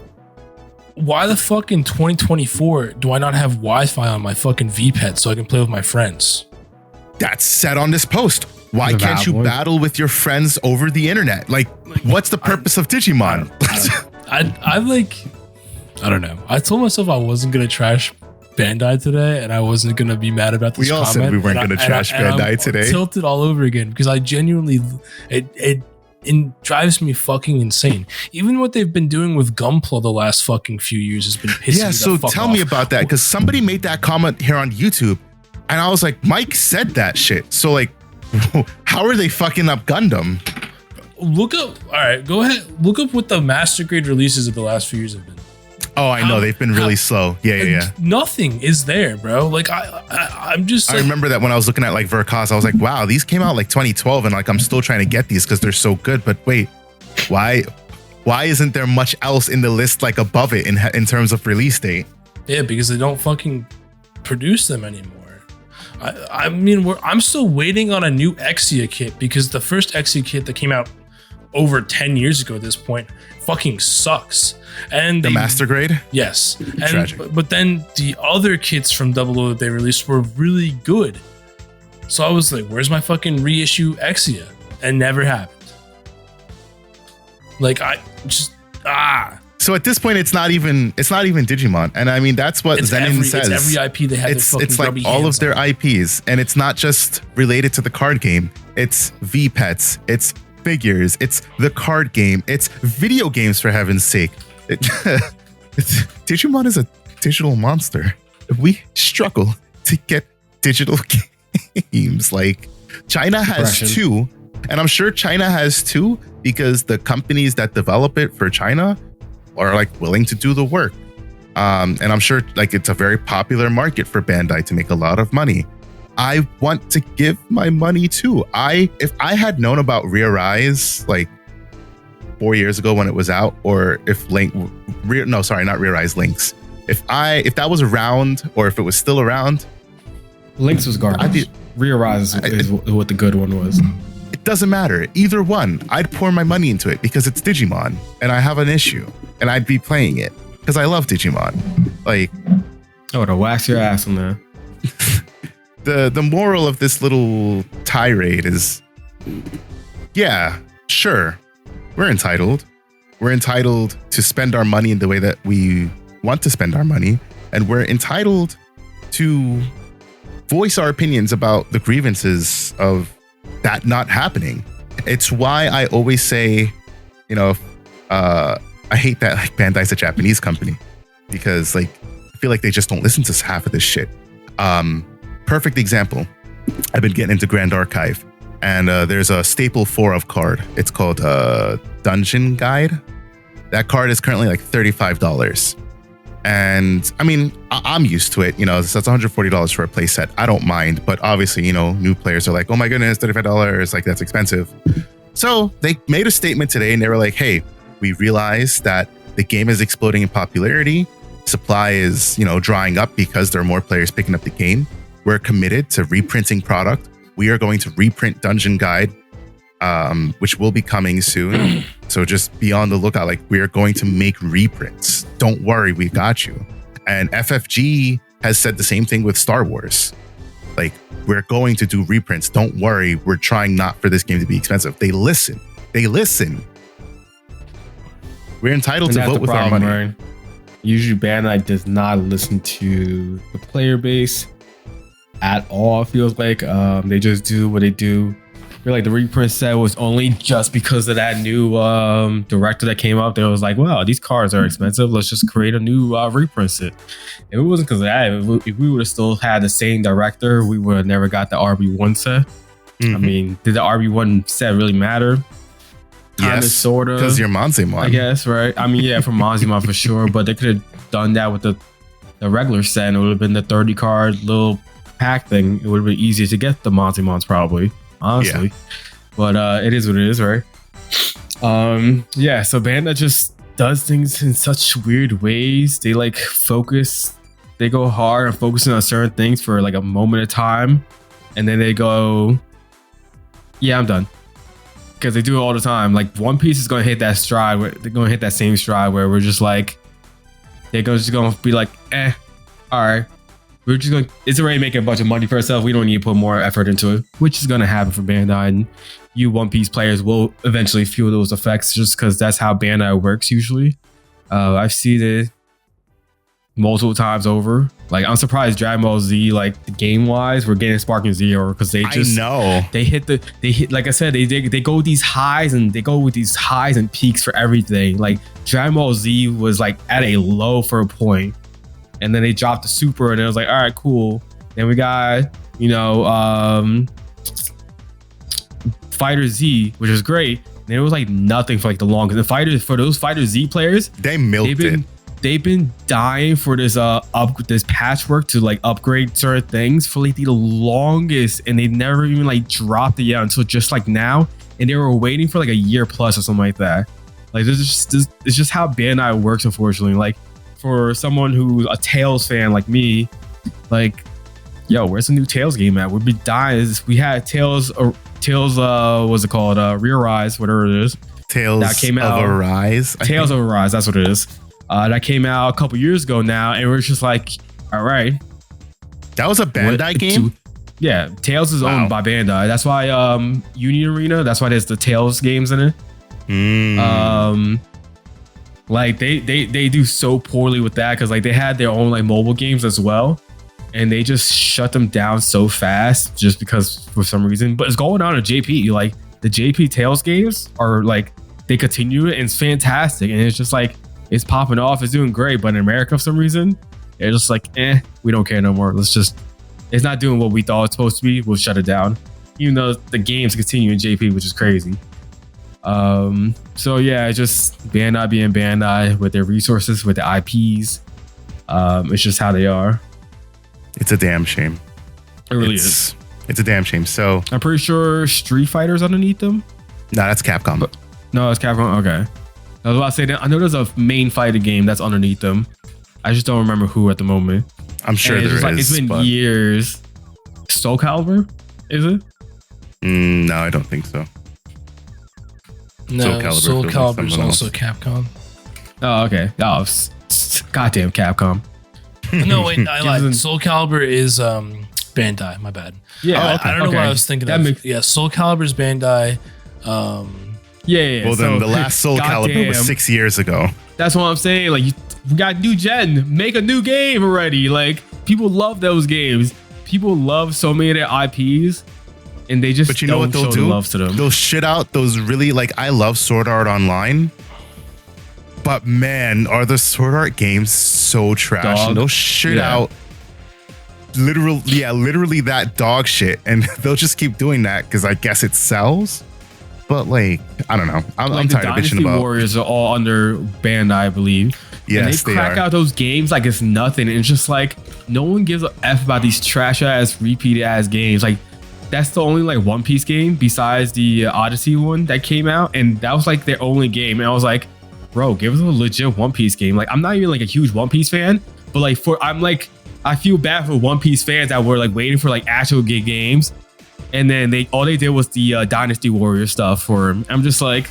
why the fuck in 2024 do I not have Wi-Fi on my fucking V-Pet so I can play with my friends? That's said on this post. Why can't you battle with your friends over the internet? Like what's the purpose of Digimon? I like, I don't know. I told myself I wasn't gonna trash Bandai today, and I wasn't gonna be mad about this. We all said we weren't gonna trash Bandai today. Tilted all over again because I genuinely, it drives me fucking insane. Even what they've been doing with Gunpla the last fucking few years has been pissing me the fuck tell off. me about that, because somebody made that comment here on YouTube, and I was like, Mike said that shit. So like, how are they fucking up Gundam? Look up. All right, go ahead. Look up what the master grade releases of the last few years have been. Oh, I know they've been really slow. Yeah. Nothing is there, bro. Like I'm just. I remember that when I was looking at like Verkos, I was like, wow, these came out like 2012, and like I'm still trying to get these because they're so good. But wait, why isn't there much else in the list like above it in terms of release date? Yeah, because they don't fucking produce them anymore. I mean, I'm still waiting on a new Exia kit because the first Exia kit that came out over 10 years ago at this point fucking sucks. And the master grade? Yes. Tragic. But then the other kits from 00 that they released were really good. So I was like, where's my fucking reissue Exia? And never happened. Like So at this point, it's not even Digimon, and I mean that's what Zenin says. It's every IP they had. It's like all of their IPs, and it's not just related to the card game. It's V-Pets, it's figures, it's the card game, it's video games, for heaven's sake. Digimon is a digital monster. We struggle to get digital games. Like China has two, and I'm sure China has two because the companies that develop it for China are like willing to do the work. And I'm sure like it's a very popular market for Bandai to make a lot of money. I want to give my money too. If I had known about Rear Eyes like 4 years ago when it was out, or if not Rear Eyes, Lynx. If that was around, or if it was still around, Lynx was garbage. Rear Eyes is what the good one was. It doesn't matter. Either one, I'd pour my money into it because it's Digimon and I have an issue and I'd be playing it because I love Digimon. Like, I would have waxed your ass on that. The moral of this little tirade is, yeah, sure, we're entitled. We're entitled to spend our money in the way that we want to spend our money, and we're entitled to voice our opinions about the grievances of that not happening. It's why I always say, I hate that like Bandai's a Japanese company, because like I feel like they just don't listen to half of this shit. Perfect example. I've been getting into Grand Archive, and there's a staple 4 of card. It's called Dungeon Guide. That card is currently like $35. And I mean, I'm used to it. That's $140 for a play set. I don't mind, but obviously, new players are like, oh my goodness, $35, like that's expensive. So they made a statement today and they were like, hey, we realize that the game is exploding in popularity. Supply is, drying up because there are more players picking up the game. We're committed to reprinting product. We are going to reprint Dungeon Guide, which will be coming soon. So just be on the lookout. Like, we are going to make reprints. Don't worry, we got you. And FFG has said the same thing with Star Wars. Like, we're going to do reprints. Don't worry, we're trying not for this game to be expensive. They listen. We're entitled to vote with our money. Right? Usually Bandai does not listen to the player base at all. It feels like they just do what they do. I feel like the reprint set was only just because of that new director that came up. They was like, wow, these cards are expensive. Let's just create a new reprint set. If it wasn't because of that, if we would have still had the same director, we would have never got the RB1 set. Mm-hmm. I mean, did the RB1 set really matter? Yes, sort of. Because you're Monzemon. I guess, right? I mean, yeah, for Monzemon for sure. But they could have done that with the regular set, and it would have been the 30 card little pack thing. It would have been easier to get the Monzemons probably. Honestly, yeah. But it is what it is, right? Yeah, so Bandai just does things in such weird ways. They like focus, they go hard and focusing on certain things for like a moment of time, and then they go, yeah, I'm done. Because they do it all the time. Like One Piece is going to hit that stride where they're going to hit that same stride where we're just like, they're just going to be like, all right. We're just going to, it's already making a bunch of money for itself. We don't need to put more effort into it, which is going to happen for Bandai. And you One Piece players will eventually feel those effects just because that's how Bandai works usually. I've seen it multiple times over. Like, I'm surprised Dragon Ball Z, like the game wise, we're getting Sparking Zero because they just they hit like I said, they go with these highs and peaks for everything. Like Dragon Ball Z was like at a low for a point, and then they dropped the super, and it was like, all right, cool. Then we got Fighter Z, which is great. And it was like nothing for like the longest. For those Fighter Z players, they milked it. They've been dying for this this patchwork to like upgrade certain things for like the longest, and they never even like dropped it yet until just like now, and they were waiting for like a year plus or something like that. Like it's just how Bandai works, unfortunately. Like for someone who's a Tales fan like me, like, yo, where's the new Tales game at? We'd be dying. We had Tales, what's it called? Rearise, whatever it is. Tales that came out of Arise. Tales of Arise, that's what it is. That came out a couple years ago now, and we're just like, all right. That was a Bandai game? Yeah, Tales is owned by Bandai. That's why Union Arena, that's why there's the Tales games in it. Like they do so poorly with that because like they had their own like mobile games as well, and they just shut them down so fast just because for some reason. But it's going on at JP. Like the JP Tales games are like, they continue it and it's fantastic, and it's just like, it's popping off, it's doing great, but in America, for some reason, they're just like, we don't care no more. It's not doing what we thought it's supposed to be. We'll shut it down. Even though the games continue in JP, which is crazy. So yeah, it's just Bandai being Bandai with their resources, with the IPs. It's just how they are. It's a damn shame. It really is. It's a damn shame. So I'm pretty sure Street Fighter's underneath them. No, that's Capcom. No, it's Capcom. Okay. I was about to say that I know there's a main fighter game that's underneath them. I just don't remember who at the moment. I'm sure there is. Like, it's been years. Soul Calibur, is it? No, I don't think so. No, Soul Calibur is also Capcom. Oh, okay. Oh, goddamn Capcom. No, wait, I lied. Soul Calibur is Bandai. My bad. Yeah, I don't know what I was thinking of. Soul Calibur is Bandai. Yeah. Well, then the last Soul Calibur was 6 years ago. That's what I'm saying. Like, we got new gen. Make a new game already. Like, people love those games. People love so many of their IPs, and they just but you know what they'll do? Love to them. They'll shit out those really, like, I love Sword Art Online, but man, are the Sword Art games so trash? And they'll shit out literally that dog shit, and they'll just keep doing that because I guess it sells. But like, I don't know. I'm tired of bitching about. Warriors are all under Bandai, I believe. Yes, and they crack out those games like it's nothing. And it's just like, no one gives a F about these trash ass, repeated ass games. Like, that's the only like One Piece game besides the Odyssey one that came out, and that was like their only game. And I was like, bro, give us a legit One Piece game. Like, I'm not even like a huge One Piece fan, but like I feel bad for One Piece fans that were like waiting for like actual good games. And then all they did was the Dynasty Warrior stuff for him. I'm just like,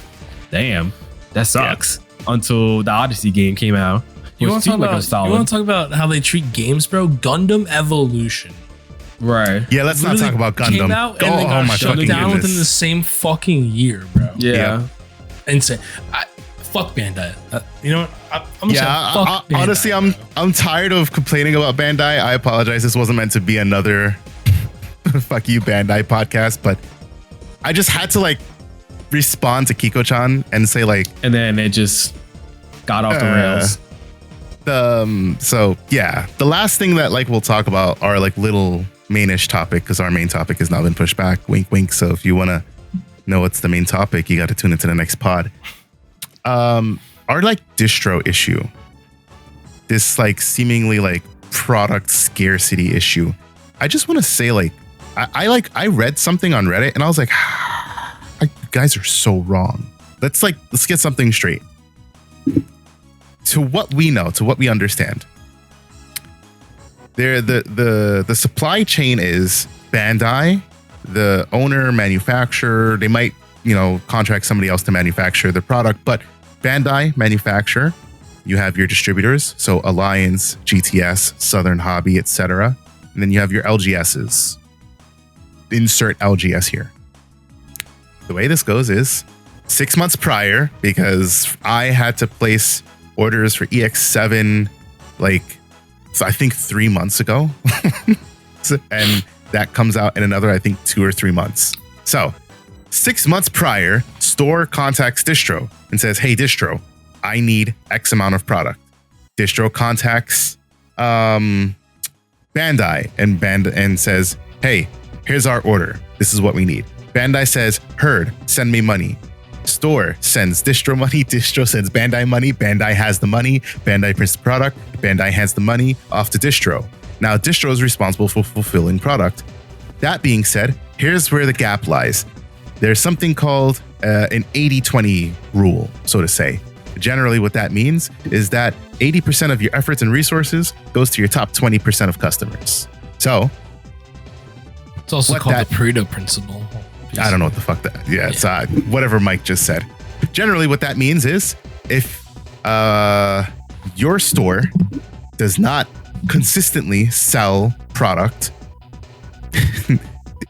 damn, that sucks. Yeah. Until the Odyssey game came out. You want to talk about how they treat games, bro? Gundam Evolution. Right. Yeah, let's not talk about Gundam. Came out and they got shut down within the same fucking year, bro. Yeah. Insane. Fuck Bandai. You know what? I'm just fuck Bandai, honestly, I'm tired of complaining about Bandai. I apologize. This wasn't meant to be another fuck you Bandai podcast, but I just had to like respond to Kiko-chan and say like, and then it just got off the rails. So yeah, the last thing that like we'll talk about are like little mainish topic, because our main topic has now been pushed back. Wink, wink. So if you want to know what's the main topic, you got to tune into the next pod. Our like distro issue, this like seemingly like product scarcity issue. I just want to say like, I read something on Reddit and I was like, you guys are so wrong. Let's get something straight. To what we know, to what we understand, the supply chain is Bandai, the owner, manufacturer. They might, contract somebody else to manufacture the product, but Bandai manufacturer. You have your distributors, so Alliance, GTS, Southern Hobby, etc. And then you have your LGSs. Insert LGS here. The way this goes is 6 months prior, because I had to place orders for EX7 so I think 3 months ago. And that comes out in another, I think, 2 or 3 months. So 6 months prior, store contacts distro and says, hey, distro, I need X amount of product. Distro contacts Bandai and says, hey, here's our order. This is what we need. Bandai says, heard, send me money. Store sends distro money. Distro sends Bandai money. Bandai has the money. Bandai prints the product. Bandai hands the money off to distro. Now, distro is responsible for fulfilling product. That being said, here's where the gap lies. There's something called an 80-20 rule, so to say. Generally, what that means is that 80% of your efforts and resources goes to your top 20% of customers. So it's also called the Pareto principle. I don't know what the fuck that. Yeah, it's whatever Mike just said. Generally, what that means is if your store does not consistently sell product,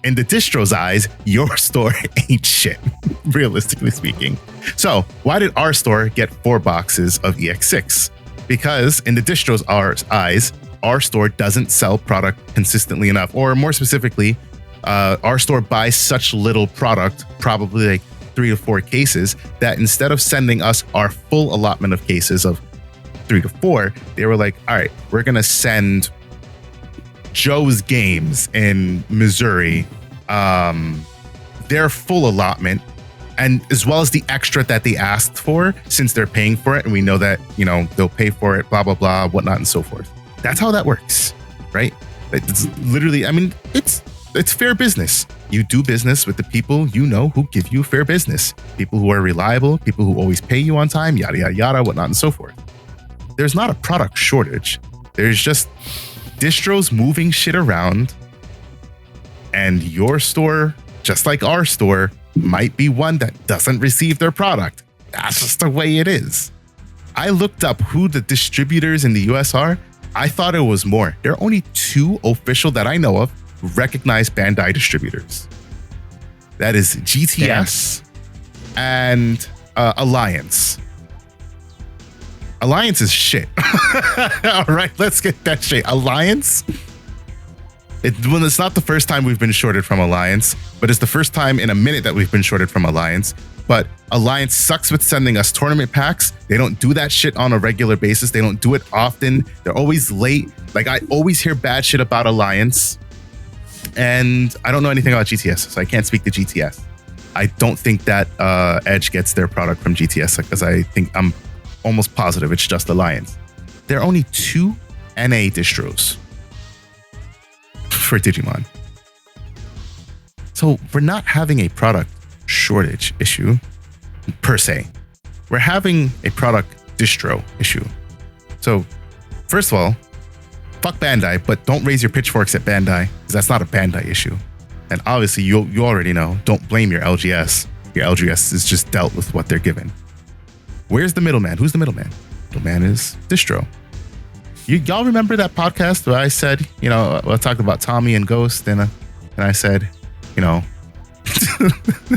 in the distro's eyes, your store ain't shit, realistically speaking. So why did our store get 4 boxes of EX6? Because in the distro's eyes, our store doesn't sell product consistently enough, or more specifically, our store buys such little product, probably like 3 to 4 cases, that instead of sending us our full allotment of cases of 3 to 4, they were like, all right, we're going to send Joe's Games in Missouri their full allotment, and as well as the extra that they asked for, since they're paying for it, and we know that, they'll pay for it, blah, blah, blah, whatnot, and so forth. That's how that works, right? It's literally, it's fair business. You do business with the people who give you fair business. People who are reliable, people who always pay you on time, yada, yada, yada, whatnot, and so forth. There's not a product shortage. There's just distros moving shit around, and your store, just like our store, might be one that doesn't receive their product. That's just the way it is. I looked up who the distributors in the US are. I thought it was more. There are only 2 official that I know of recognized Bandai distributors. That is GTS and Alliance. Alliance is shit. All right, let's get that straight. Alliance, it's not the first time we've been shorted from Alliance, but it's the first time in a minute that we've been shorted from Alliance. But Alliance sucks with sending us tournament packs. They don't do that shit on a regular basis. They don't do it often. They're always late. Like, I always hear bad shit about Alliance. And I don't know anything about GTS, so I can't speak to GTS. I don't think that Edge gets their product from GTS, because I'm almost positive it's just Alliance. There are only 2 NA distros for Digimon. So we're not having a product shortage issue per se. We're having a product distro issue. So first of all, fuck Bandai, but don't raise your pitchforks at Bandai, because that's not a Bandai issue. And obviously you already know, don't blame your LGS. Your LGS is just dealt with what they're given. Where's the middleman? Who's the middleman? Middleman is distro. Y'all remember that podcast where I said, I talked about Tommy and Ghost, and I said,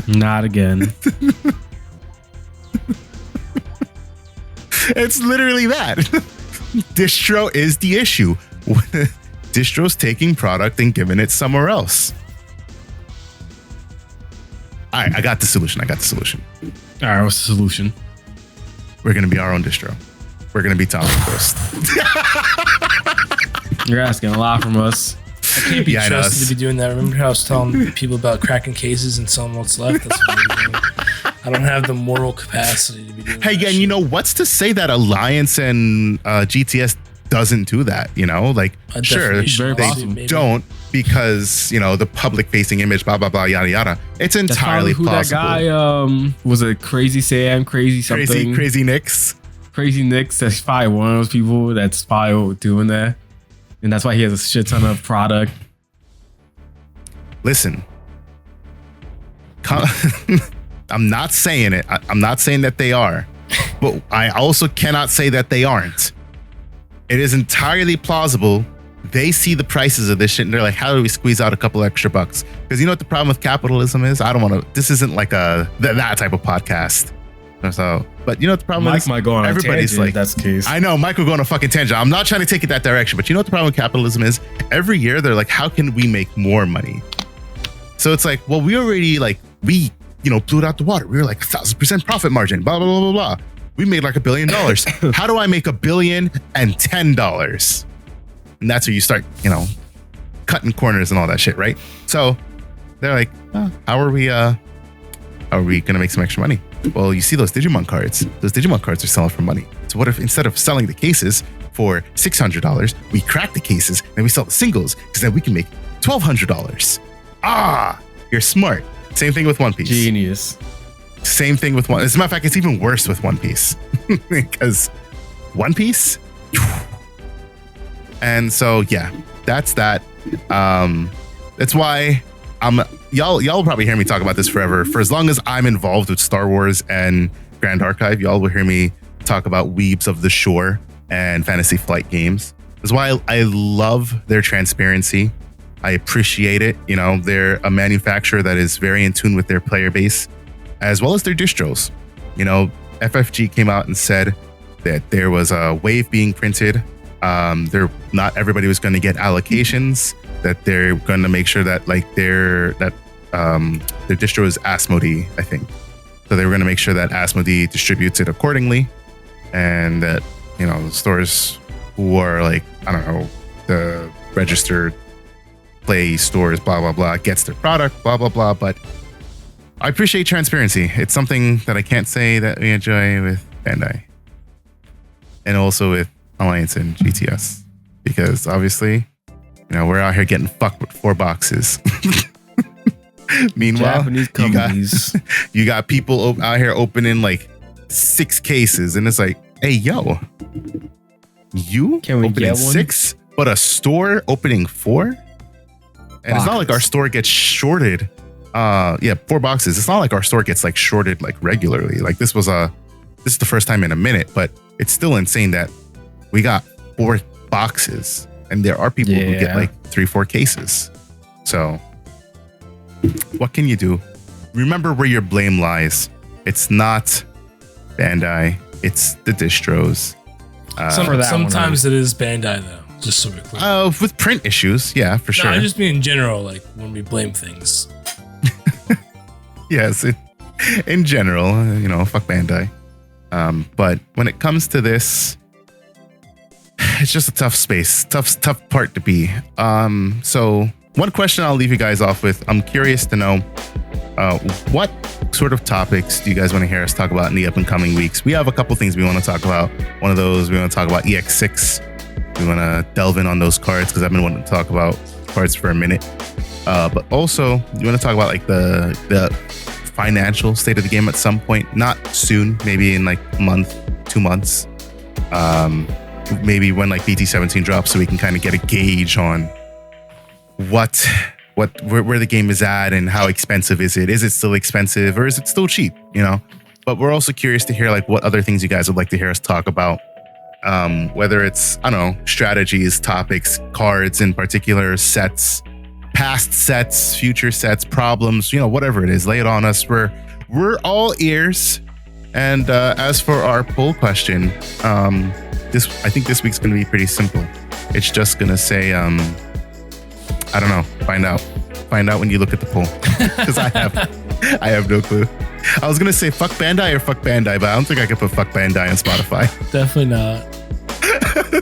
not again. It's literally that. Distro is the issue. Distro's taking product and giving it somewhere else. All right, I got the solution. All right, what's the solution? We're going to be our own distro. We're going to be Tommy and Ghost. You're asking a lot from us. I can't be trusted to be doing that. Remember how I was telling people about cracking cases and selling what's left? That's what I'm doing. I don't have the moral capacity to be doing that. Hey, again, what's to say that Alliance and GTS doesn't do that? Sure, they don't, because, the public-facing image, blah, blah, blah, yada, yada. It's entirely possible. That guy, was it Crazy Sam, Crazy something? Crazy Nicks. Crazy Nicks, that's probably one of those people that's probably doing that. And that's why he has a shit ton of product. Listen, I'm not saying it. I'm not saying that they are, but I also cannot say that they aren't. It is entirely plausible. They see the prices of this shit and they're like, how do we squeeze out a couple extra bucks? Because you know what the problem with capitalism is? This isn't like that type of podcast. So, but you know what the problem is? Mike might go on everybody's a tangent if that's the case. I know Mike will go on a fucking tangent. I'm not trying to take it that direction, but you know what the problem with capitalism is? Every year they're like, how can we make more money? So it's like, well, we already blew it out the water. We were like 1,000% profit margin, blah, blah, blah, blah, blah. We made like $1 billion. How do I make $1,010,000? And that's where you start, cutting corners and all that shit, right? So they're like, how are we going to make some extra money? Well, you see those Digimon cards. Those Digimon cards are selling for money. So what if instead of selling the cases for $600, we crack the cases and we sell the singles because then we can make $1,200. You're smart. Same thing with One Piece. Genius. Same thing with As a matter of fact, it's even worse with One Piece because One Piece. And so, yeah, that's that. That's why y'all will probably hear me talk about this forever. For as long as I'm involved with Star Wars and Grand Archive, y'all will hear me talk about Weebs of the Shore and Fantasy Flight games. That's why I love their transparency. I appreciate it. They're a manufacturer that is very in tune with their player base, as well as their distros. FFG came out and said that there was a wave being printed. Not everybody was going to get allocations. That they're going to make sure that their distro is Asmodee, I think. So they were going to make sure that Asmodee distributes it accordingly, and that the stores who are the registered play stores, blah blah blah, gets their product, blah blah blah. But I appreciate transparency. It's something that I can't say that we enjoy with Bandai, and also with Alliance and GTS, because obviously, we're out here getting fucked with 4 boxes. Meanwhile, Japanese companies, you got people out here opening 6 cases, and it's like, hey, yo, you can we opening get 6, but a store opening 4? And it's not like our store gets shorted. 4 boxes. It's not like our store gets shorted regularly. This is the first time in a minute, but it's still insane that we got 4 boxes, and there are people who get 3-4 cases. So what can you do? Remember where your blame lies. It's not Bandai. It's the distros. Sometimes it is Bandai, though. Just so we're clear. With print issues, yeah, for sure. I just mean in general, when we blame things. Yes, in general, fuck Bandai. But when it comes to this, it's just a tough space, tough part to be. So one question I'll leave you guys off with. I'm curious to know what sort of topics do you guys want to hear us talk about in the up and coming weeks? We have a couple things we want to talk about. One of those, we want to talk about EX6. We want to delve in on those cards because I've been wanting to talk about cards for a minute. But also, you want to talk about the financial state of the game at some point. Not soon, maybe in a month, 2 months. Maybe when BT17 drops, so we can kind of get a gauge on where the game is at and how expensive is it? Is it still expensive or is it still cheap? But we're also curious to hear what other things you guys would like to hear us talk about. Whether it's, strategies, topics, cards in particular, sets, past sets, future sets, problems, whatever it is, lay it on us. We're all ears. And as for our poll question, I think this week's going to be pretty simple. It's just going to say, I don't know, find out when you look at the poll, because I have no clue. I was going to say fuck Bandai or fuck Bandai, but I don't think I could put fuck Bandai on Spotify. Definitely not.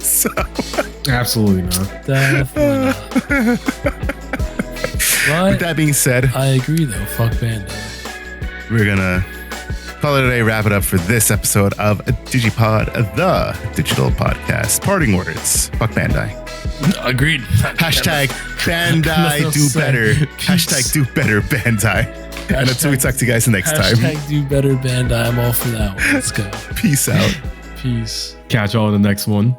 So, absolutely not. Definitely not. With that being said, I agree though. Fuck Bandai. We're gonna call it a day. Wrap it up for this episode of DigiPod, the digital podcast. Parting words. Fuck Bandai. Agreed. Hashtag Bandai do better. Hashtag do better Bandai. And until we talk to you guys next time. Hashtag do better Bandai. I'm all for that one. Let's go. Peace out. Peace. Catch y'all in the next one.